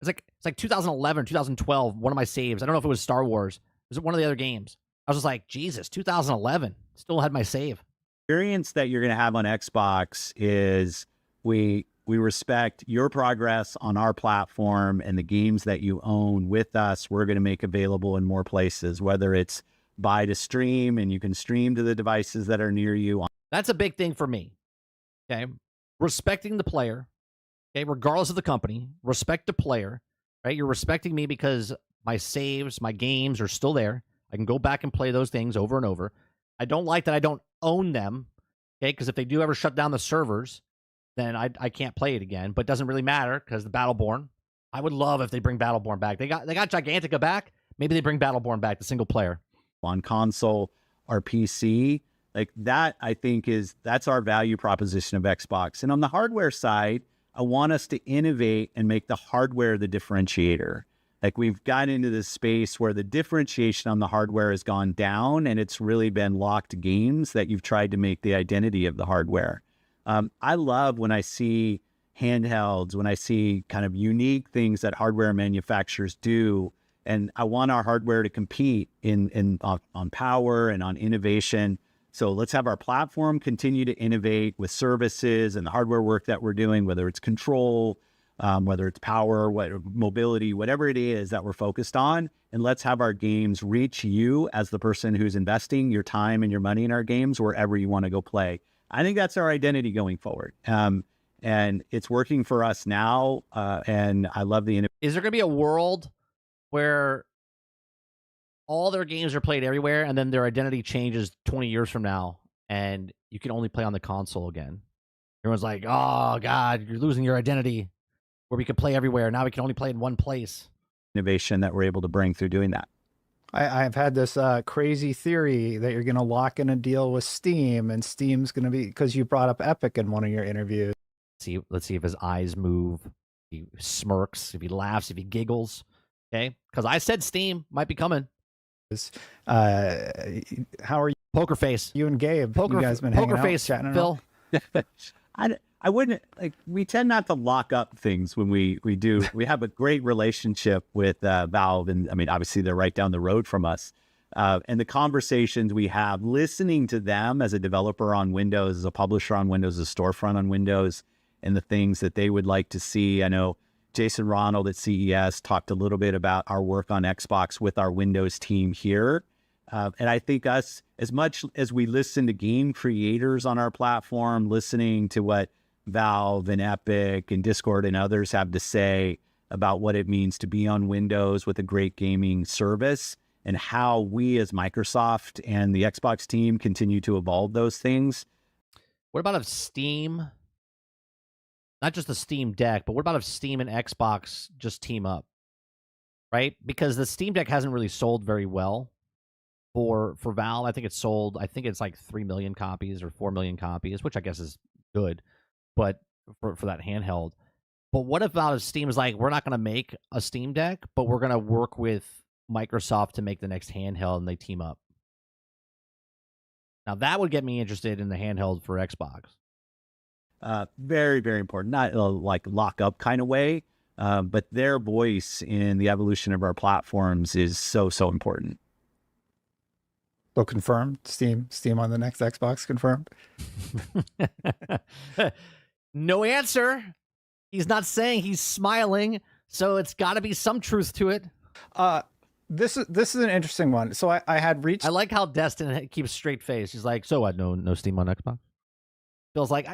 It's like 2011, 2012. One of my saves. I don't know if it was Star Wars. Was it one of the other games? I was just like, Jesus, 2011. Still had my save. Experience that you're going to have on Xbox is we respect your progress on our platform and the games that you own with us. We're going to make available in more places, whether it's buy to stream and you can stream to the devices that are near you. That's a big thing for me. Okay. Respecting the player. Okay. Regardless of the company, respect the player, right? You're respecting me because my saves, my games are still there. I can go back and play those things over and over. I don't like that I don't own them. Okay. Because if they do ever shut down the servers, then I can't play it again. But it doesn't really matter because the Battleborn. I would love if they bring Battleborn back. They got Gigantica back. Maybe they bring Battleborn back, the single player. On console or PC, like that, I think that's our value proposition of Xbox. And on the hardware side, I want us to innovate and make the hardware the differentiator. Like, we've gotten into this space where the differentiation on the hardware has gone down, and it's really been locked games that you've tried to make the identity of the hardware. I love when I see handhelds, when I see kind of unique things that hardware manufacturers do, and I want our hardware to compete on power and on innovation. So let's have our platform continue to innovate with services and the hardware work that we're doing, whether it's control, whether it's power, mobility, whatever it is that we're focused on. And let's have our games reach you as the person who's investing your time and your money in our games wherever you want to go play. I think that's our identity going forward. And it's working for us now. And I love the innovation. Is there going to be a world where all their games are played everywhere and then their identity changes 20 years from now and you can only play on the console again? Everyone's like, oh, God, you're losing your identity where we could play everywhere. Now we can only play in one place. Innovation that we're able to bring through doing that. I've had this crazy theory that you're going to lock in a deal with Steam, and Steam's going to be, because you brought up Epic in one of your interviews. Let's see if his eyes move, if he smirks, if he laughs, if he giggles. Okay, because I said Steam might be coming. How are you? Poker face. You and Gabe. You guys been hanging poker out, face, chatting Phil. I wouldn't, like, we tend not to lock up things when we do. We have a great relationship with Valve, and I mean, obviously they're right down the road from us. And the conversations we have, listening to them as a developer on Windows, as a publisher on Windows, as a storefront on Windows, and the things that they would like to see. I know Jason Ronald at CES talked a little bit about our work on Xbox with our Windows team here. And I think us, as much as we listen to game creators on our platform, listening to what Valve and Epic and Discord and others have to say about what it means to be on Windows with a great gaming service, and how we as Microsoft and the Xbox team continue to evolve those things. What about if Steam, not just the Steam Deck, but what about if Steam and Xbox just team up, right? Because the Steam Deck hasn't really sold very well, for Valve. I think it's sold. I think it's like 3 million copies or 4 million copies, which I guess is good, but for that handheld. But what about if Steam is like, we're not going to make a Steam Deck, but we're going to work with Microsoft to make the next handheld, and they team up? Now that would get me interested in the handheld for Xbox. Very, very important. Not like lock up kind of way, but their voice in the evolution of our platforms is so important. So confirmed. Steam on the next Xbox, confirmed. No answer. He's not saying, he's smiling, so it's got to be some truth to it. This is an interesting one. So I had reached. I like how Destin keeps straight face. He's like, so what? No Steam on Xbox. Feels like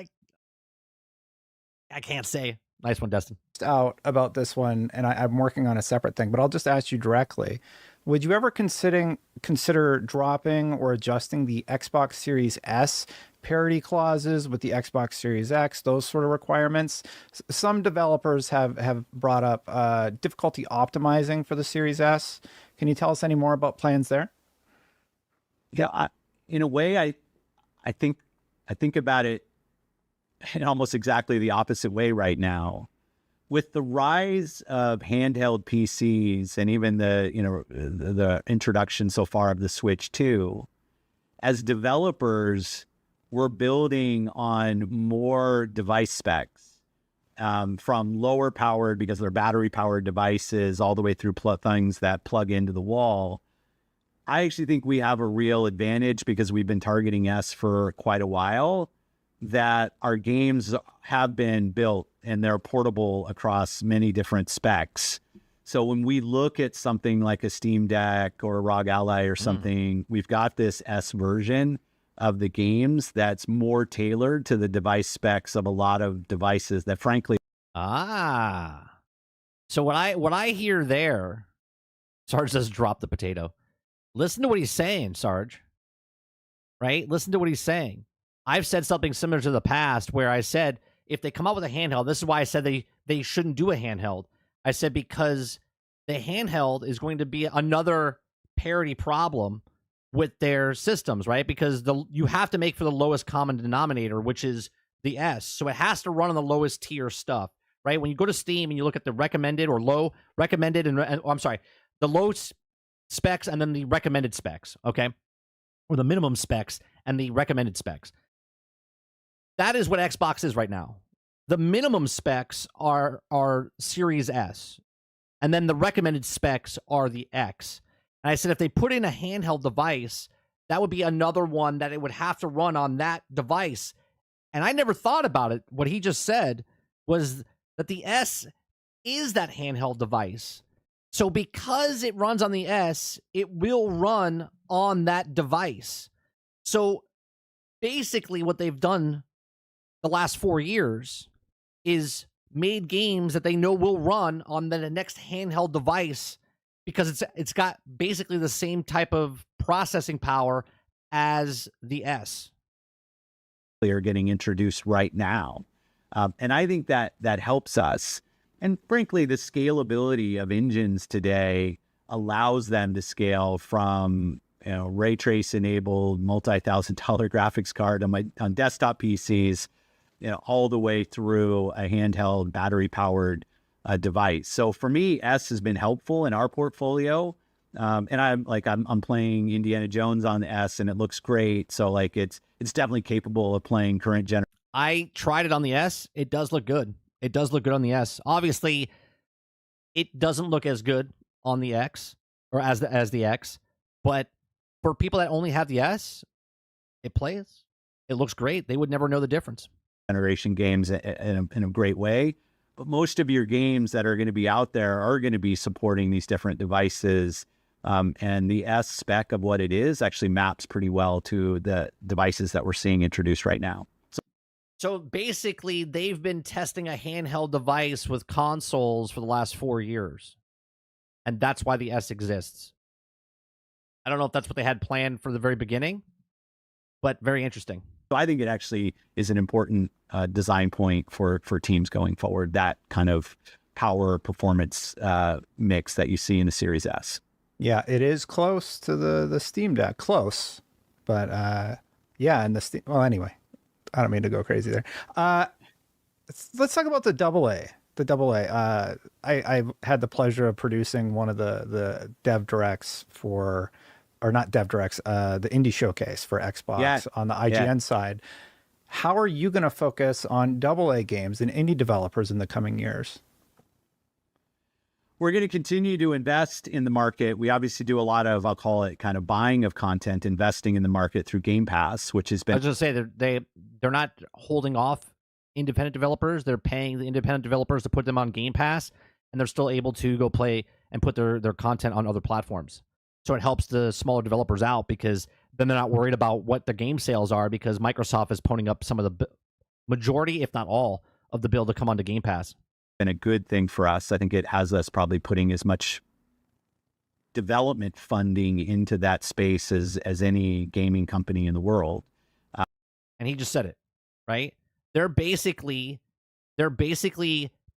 I can't say. Nice one, Destin. Out about this one, and I'm working on a separate thing, but I'll just ask you directly. Would you ever consider dropping or adjusting the Xbox Series S parity clauses with the Xbox Series X, those sort of requirements? Some developers have brought up difficulty optimizing for the Series S. Can you tell us any more about plans there? Yeah, in a way, I think about it in almost exactly the opposite way right now. With the rise of handheld PCs and even the introduction so far of the Switch 2, as developers, we're building on more device specs, from lower powered, because they're battery powered devices, all the way through things that plug into the wall. I actually think we have a real advantage because we've been targeting S for quite a while, that our games have been built and they're portable across many different specs. So when we look at something like a Steam Deck or a ROG Ally or something, we've got this S version of the games that's more tailored to the device specs of a lot of devices that frankly. So what I hear there, Sarge does drop the potato. Listen to what he's saying, Sarge. Right? Listen to what he's saying. I've said something similar to the past where I said, if they come out with a handheld, this is why I said they shouldn't do a handheld. I said because the handheld is going to be another parity problem with their systems, right? Because you have to make for the lowest common denominator, which is the S. So it has to run on the lowest tier stuff, right? When you go to Steam and you look at the recommended or low recommended, the low specs and then the recommended specs, okay? Or the minimum specs and the recommended specs. That is what Xbox is right now. The minimum specs are Series S, and then the recommended specs are the X. And I said if they put in a handheld device, that would be another one that it would have to run on that device. And I never thought about it. What he just said was that the S is that handheld device. So because it runs on the S, it will run on that device. So basically what they've done the last 4 years is made games that they know will run on the next handheld device because it's got basically the same type of processing power as the S. Are getting introduced right now. And I think that helps us. And frankly, the scalability of engines today allows them to scale from ray trace enabled multi-$1,000 graphics card on desktop PCs, all the way through a handheld battery powered device. So for me, S has been helpful in our portfolio. And I'm playing Indiana Jones on the S and it looks great. So like it's definitely capable of playing current gen. I tried it on the S. It does look good. It does look good on the S. Obviously, it doesn't look as good on the X or as the X, but for people that only have the S, it plays. It looks great. They would never know the difference. Generation games in a great way, but most of your games that are going to be out there are going to be supporting these different devices, and the S spec of what it is actually maps pretty well to the devices that we're seeing introduced right now. So basically, they've been testing a handheld device with consoles for the last 4 years, and that's why the S exists. I don't know if that's what they had planned for the very beginning, but very interesting. So I think it actually is an important design point for teams going forward, that kind of power performance mix that you see in the Series S. Yeah, it is close to the Steam Deck, close, but yeah, and the Steam. Well, anyway, I don't mean to go crazy there. Let's talk about the double A. The double A. I had the pleasure of producing one of the dev directs for, or not dev directs, the indie showcase for Xbox on the IGN side. How are you going to focus on double A games and indie developers in the coming years? We're going to continue to invest in the market. We obviously do a lot of, I'll call it kind of buying of content, investing in the market through Game Pass, which has been. I was going to say they're not holding off independent developers. They're paying the independent developers to put them on Game Pass, and they're still able to go play and put their content on other platforms. So it helps the smaller developers out because then they're not worried about what the game sales are because Microsoft is ponying up some of the majority, if not all, of the bill to come onto Game Pass. Been a good thing for us. I think it has us probably putting as much development funding into that space as any gaming company in the world. And he just said it, right? They're basically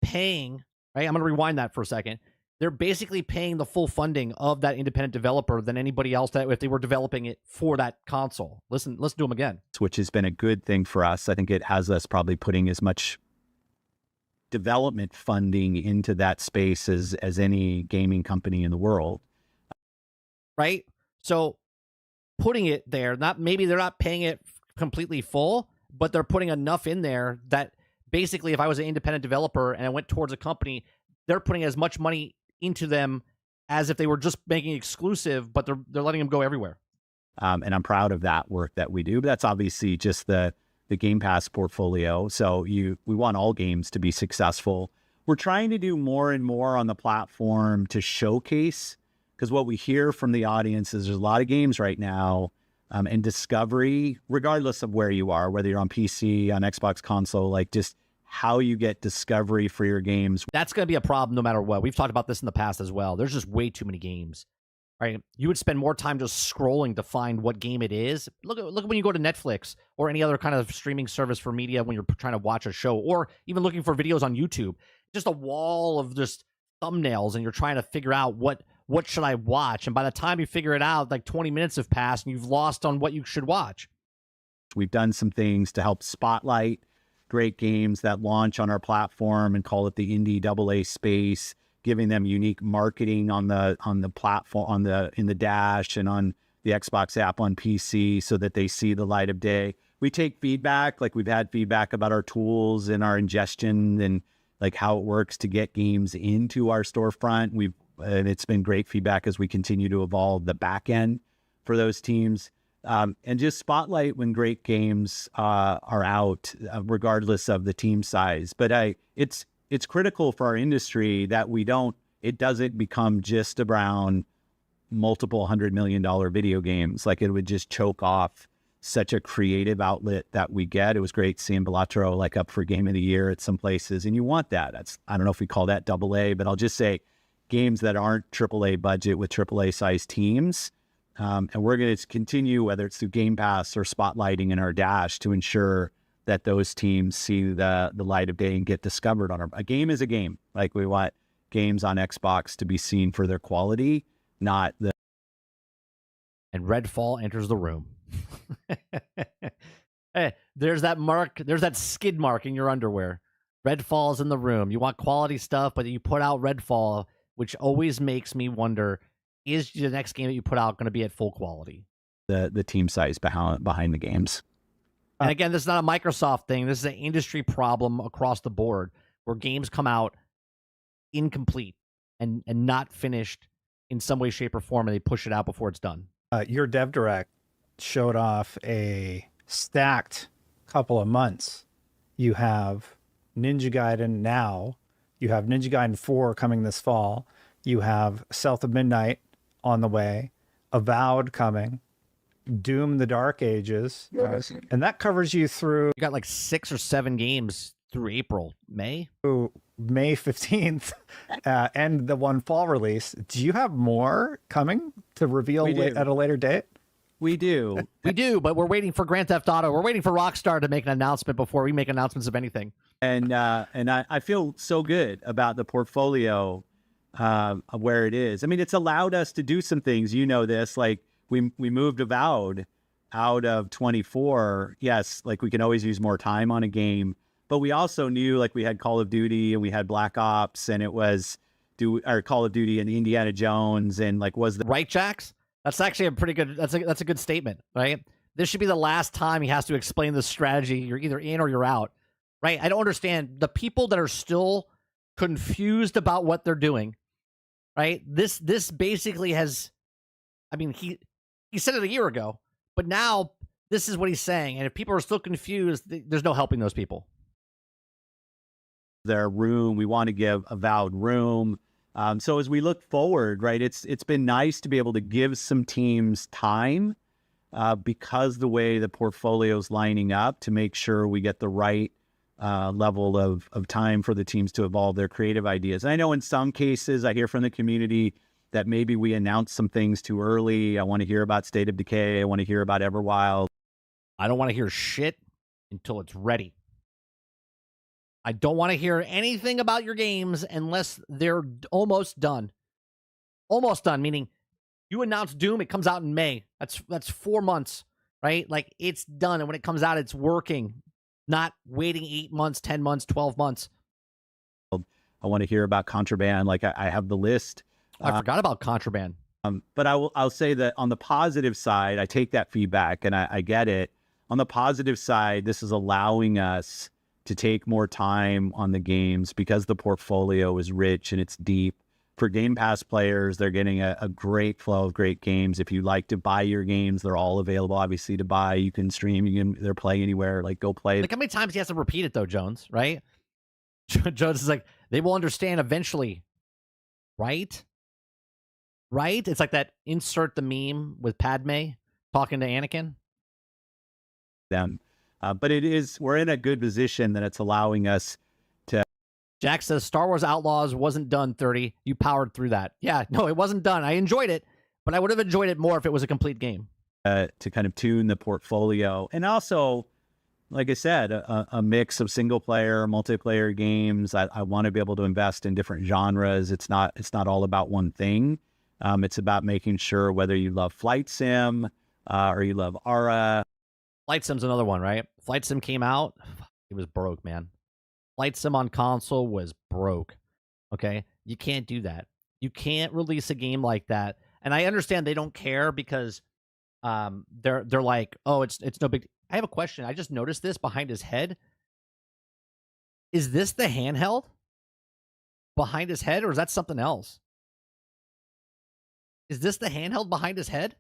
paying, right? I'm going to rewind that for a second. They're basically paying the full funding of that independent developer than anybody else that if they were developing it for that console. Listen to them again. Which has been a good thing for us. I think it has us probably putting as much development funding into that space as any gaming company in the world. Right? So putting it there, maybe they're not paying it completely full, but they're putting enough in there that basically if I was an independent developer and I went towards a company, they're putting as much money into them as if they were just making exclusive, but they're letting them go everywhere. And I'm proud of that work that we do. But that's obviously just the Game Pass portfolio. So we want all games to be successful. We're trying to do more and more on the platform to showcase, because what we hear from the audience is there's a lot of games right now, and discovery, regardless of where you are, whether you're on PC, on Xbox console, like just how you get discovery for your games. That's going to be a problem no matter what. We've talked about this in the past as well. There's just way too many games, right? You would spend more time just scrolling to find what game it is. Look at when you go to Netflix or any other kind of streaming service for media when you're trying to watch a show, or even looking for videos on YouTube. Just a wall of just thumbnails, and you're trying to figure out what should I watch. And by the time you figure it out, like 20 minutes have passed and you've lost on what you should watch. We've done some things to help spotlight great games that launch on our platform and call it the indie AA space, giving them unique marketing on the platform, in the dash and on the Xbox app on PC so that they see the light of day. We take feedback, like we've had feedback about our tools and our ingestion and like how it works to get games into our storefront. And it's been great feedback as we continue to evolve the back end for those teams. And just spotlight when great games are out, regardless of the team size. But it's critical for our industry that it doesn't become just around multiple $100 million video games. Like it would just choke off such a creative outlet that we get. It was great seeing Balatro like up for Game of the Year at some places, and you want that. I don't know if we call that AA, but I'll just say games that aren't AAA budget with AAA size teams. And we're going to continue, whether it's through Game Pass or spotlighting in our dash, to ensure that those teams see the light of day and get discovered on a game is a game. Like we want games on Xbox to be seen for their quality, not the. And Redfall enters the room. Hey, there's that mark. There's that skid mark in your underwear. Redfall's in the room. You want quality stuff, but you put out Redfall, which always makes me wonder, is the next game that you put out going to be at full quality? The team size behind the games. And again, this is not a Microsoft thing. This is an industry problem across the board where games come out incomplete and not finished in some way, shape, or form, and they push it out before it's done. Your Dev Direct showed off a stacked couple of months. You have Ninja Gaiden now. You have Ninja Gaiden 4 coming this fall. You have South of Midnight on the way. Avowed coming. Doom the Dark Ages. And that covers you through... You got like 6 or 7 games through May 15th, and the one fall release. Do you have more coming to reveal at a later date? We do. We do, but we're waiting for Grand Theft Auto. We're waiting for Rockstar to make an announcement before we make announcements of anything. And I feel so good about the portfolio where it is. I mean, it's allowed us to do some things. You know this, like we moved Avowed out of 24. Yes, like we can always use more time on a game, but we also knew like we had Call of Duty and we had Black Ops, and it was our Call of Duty and Indiana Jones, and like was the Right, Jax? That's actually a pretty good. That's a good statement, right? This should be the last time he has to explain the strategy. You're either in or you're out, right? I don't understand the people that are still confused about what they're doing, right? This basically has. I mean, he said it a year ago, but now this is what he's saying. And if people are still confused, there's no helping those people. their room. We want to give Avowed room. So as we look forward, right, it's been nice to be able to give some teams time because the way the portfolio's lining up to make sure we get the right level of time for the teams to evolve their creative ideas. And I know in some cases I hear from the community that maybe we announced some things too early. I want to hear about State of Decay. I want to hear about Everwild. I don't want to hear shit until it's ready. I don't want to hear anything about your games unless they're almost done. Almost done, meaning you announce Doom, it comes out in May. That's 4 months, right? Like it's done, and when it comes out, it's working. Not waiting 8 months, 10 months, 12 months. I want to hear about Contraband. Like I have the list. I forgot about Contraband. But I'll say that on the positive side, I take that feedback and I get it. On the positive side, this is allowing us to take more time on the games because the portfolio is rich and it's deep. For Game Pass players, they're getting a great flow of great games. If you like to buy your games, they're all available, obviously, to buy. You can stream, they're playing anywhere. Like, go play. Like, how many times he has to repeat it, though, Jones, right? Jones is like, they will understand eventually, right? Right? It's like that insert the meme with Padme talking to Anakin. Them. But we're in a good position that it's allowing us to. Jack says Star Wars Outlaws wasn't done, 30. You powered through that. Yeah, no, it wasn't done. I enjoyed it, but I would have enjoyed it more if it was a complete game. To kind of tune the portfolio. And also, like I said, a mix of single player, multiplayer games. I want to be able to invest in different genres. It's not all about one thing. It's about making sure whether you love Flight Sim or you love Aura. Flight Sim's another one, right? Flight Sim came out. It was broke, man. Flight Sim on console was broke. Okay? You can't do that. You can't release a game like that. And I understand they don't care because they're like, oh, it's no big. I have a question. I just noticed this behind his head. Is this the handheld behind his head, or is that something else? Is this the handheld behind his head?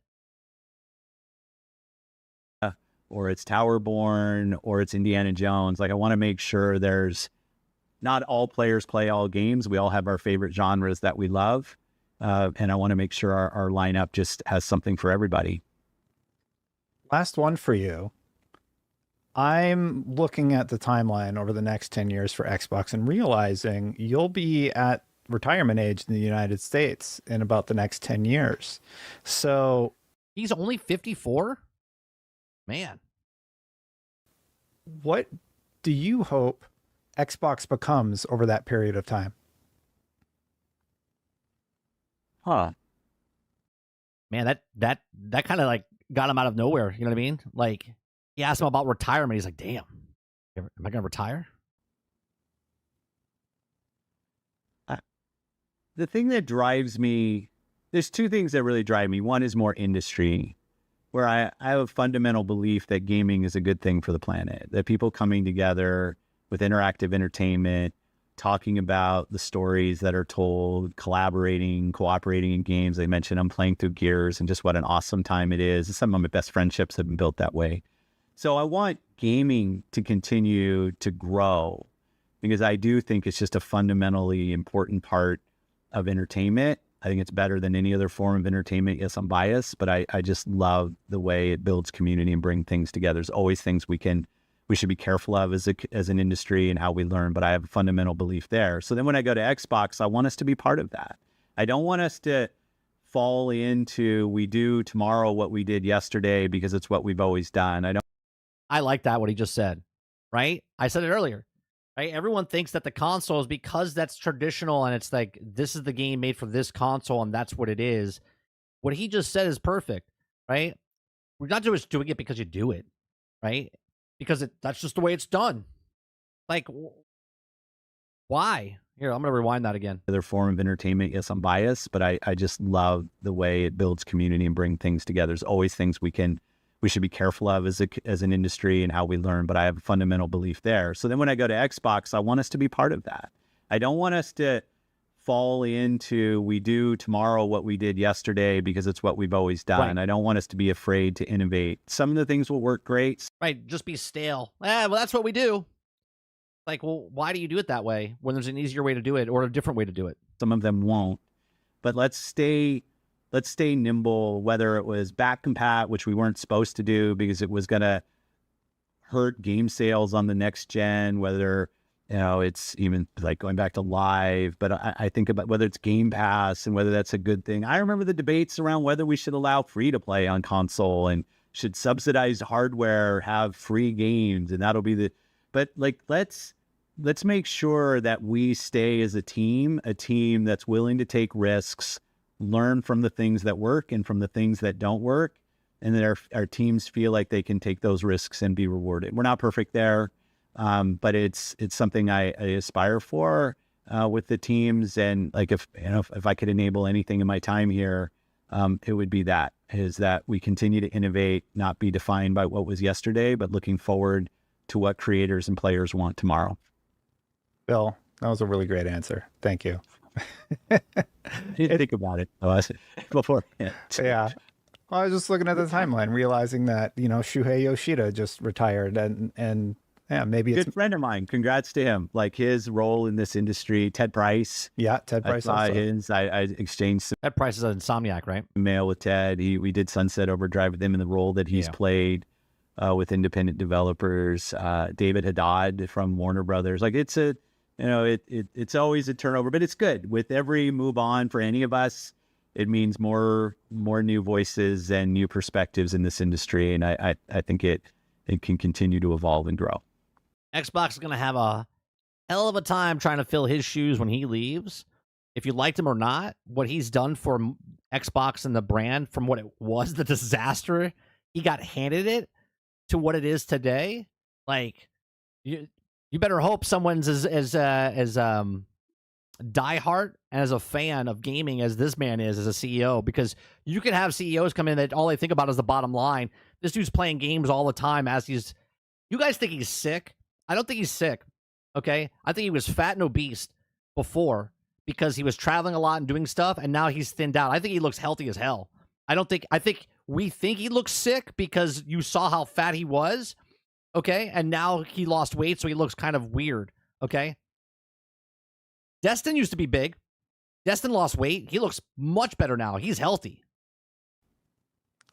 Or it's Towerborn, or it's Indiana Jones. Like, I want to make sure there's not all players play all games. We all have our favorite genres that we love. And I want to make sure our lineup just has something for everybody. Last one for you. I'm looking at the timeline over the next 10 years for Xbox and realizing you'll be at retirement age in the United States in about the next 10 years. So he's only 54? Man. What do you hope Xbox becomes over that period of time? Huh. Man, that kind of like got him out of nowhere. You know what I mean? Like, he asked him about retirement. He's like, damn, am I going to retire? The thing that drives me, there's two things that really drive me. One is more industry, where I have a fundamental belief that gaming is a good thing for the planet, that people coming together with interactive entertainment, talking about the stories that are told, collaborating, cooperating in games. They mentioned I'm playing through Gears and just what an awesome time it is. Some of my best friendships have been built that way. So I want gaming to continue to grow because I do think it's just a fundamentally important part of entertainment. I think it's better than any other form of entertainment. Yes, I'm biased, but I just love the way it builds community and bring things together. There's always things we should be careful of as an industry and how we learn, but I have a fundamental belief there. So then when I go to Xbox, I want us to be part of that. I don't want us to fall into we do tomorrow what we did yesterday because it's what we've always done. I like that, what he just said, right? I said it earlier. right? Everyone thinks that the console is because that's traditional and it's like this is the game made for this console and that's what it is. What he just said is perfect, right? We're not just doing it because you do it, right? Because that's just the way it's done. Like, why? Here, I'm going to rewind that again. Other form of entertainment, yes, I'm biased, but I just love the way it builds community and bring things together. There's always things we should be careful of as an industry and how we learn, but I have a fundamental belief there. So then when I go to Xbox, I want us to be part of that. I don't want us to fall into we do tomorrow what we did yesterday because it's what we've always done. Right. I don't want us to be afraid to innovate. Some of the things will work great. Right, just be stale. Well, that's what we do. Like, well, why do you do it that way when there's an easier way to do it or a different way to do it? Some of them won't, but let's stay nimble, whether it was back compat, which we weren't supposed to do because it was going to hurt game sales on the next gen, whether, it's even like going back to live, but I think about whether it's Game Pass and whether that's a good thing. I remember the debates around whether we should allow free to play on console and should subsidized hardware have free games, and that'll be but like, let's make sure that we stay as a team that's willing to take risks, learn from the things that work and from the things that don't work, and that our teams feel like they can take those risks and be rewarded. We're not perfect there, but it's something I aspire for with the teams. And like if I could enable anything in my time here, it would be that we continue to innovate, not be defined by what was yesterday, but looking forward to what creators and players want tomorrow. Bill, that was a really great answer. Thank you. I didn't think about it before. Yeah. Well, I was just looking at the timeline, realizing that, Shuhei Yoshida just retired and yeah, maybe it's a good friend of mine. Congrats to him. Like his role in this industry, Ted Price. Yeah, Ted Price. I exchanged some Ted Price is an Insomniac, right? Mail with Ted. We did Sunset Overdrive with him in the role that he's played with independent developers. David Haddad from Warner Brothers. Like it's it's always a turnover, but it's good. With every move on for any of us, it means more new voices and new perspectives in this industry. And I think it can continue to evolve and grow. Xbox is going to have a hell of a time trying to fill his shoes when he leaves. If you liked him or not, what he's done for Xbox and the brand from what it was, the disaster, he got handed it to what it is today. Like, you better hope someone's as diehard and as a fan of gaming as this man is as a CEO, because you can have CEOs come in that all they think about is the bottom line. This dude's playing games all the time you guys think he's sick? I don't think he's sick. Okay. I think he was fat and obese before because he was traveling a lot and doing stuff, and now he's thinned out. I think he looks healthy as hell. I think we think he looks sick because you saw how fat he was. Okay. And now he lost weight, so he looks kind of weird. Okay. Destin used to be big. Destin lost weight. He looks much better now. He's healthy.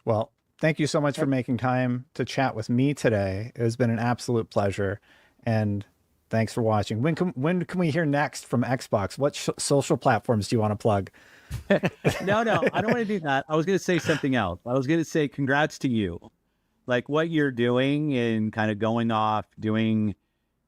Well, thank you so much for making time to chat with me today. It has been an absolute pleasure. And thanks for watching. When can we hear next from Xbox? What social platforms do you want to plug? No, I don't want to do that. I was going to say something else. I was going to say congrats to you. Like what you're doing and kind of going off, doing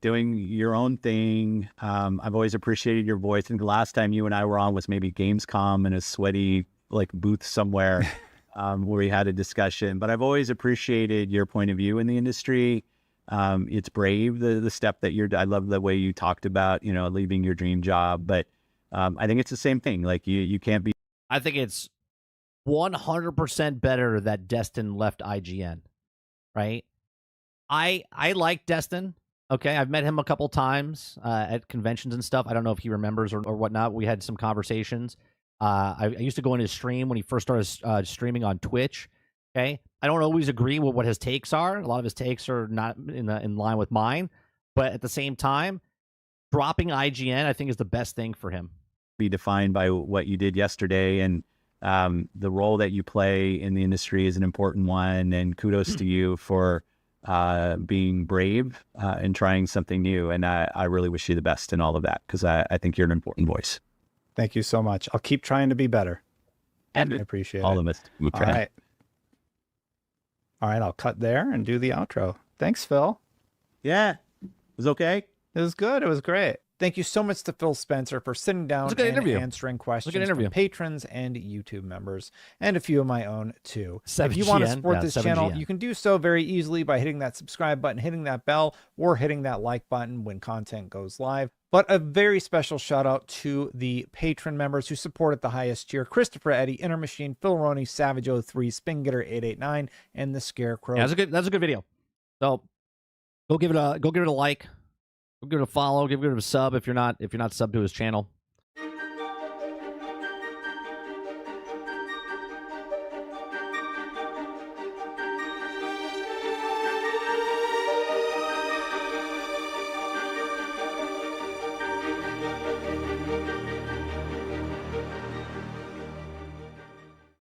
your own thing. I've always appreciated your voice. And the last time you and I were on was maybe Gamescom in a sweaty booth somewhere where we had a discussion. But I've always appreciated your point of view in the industry. It's brave, the step that I love the way you talked about, leaving your dream job. But I think it's the same thing. Like you can't be. I think it's 100% better that Destin left IGN, right? I like Destin. Okay, I've met him a couple times at conventions and stuff. I don't know if he remembers or whatnot. We had some conversations. I used to go in his stream when he first started streaming on Twitch. Okay, I don't always agree with what his takes are. A lot of his takes are not in line with mine. But at the same time, dropping IGN, I think, is the best thing for him. Be defined by what you did yesterday, and the role that you play in the industry is an important one. And kudos to you for being brave and trying something new. And I really wish you the best in all of that, because I think you're an important voice. Thank you so much. I'll keep trying to be better. And I appreciate all it. of us. All right. All right, I'll cut there and do the outro. Thanks, Phil. Yeah, it was okay. It was good. It was great. Thank you so much to Phil Spencer for sitting down a good and interview. answering questions interview. from patrons and YouTube members, and a few of my own too. 7GN, if you want to support this 7GN. channel, you can do so very easily by hitting that subscribe button, hitting that bell, or hitting that like button when content goes live. But a very special shout out to the patron members who support at the highest tier: Christopher Eddy, Inner Machine, Phil Roney, Savage 03, Spingetter 889, and the Scarecrow. Yeah, that's a good video. So go give it a like, go give it a follow, give it a sub if you're not subbed to his channel.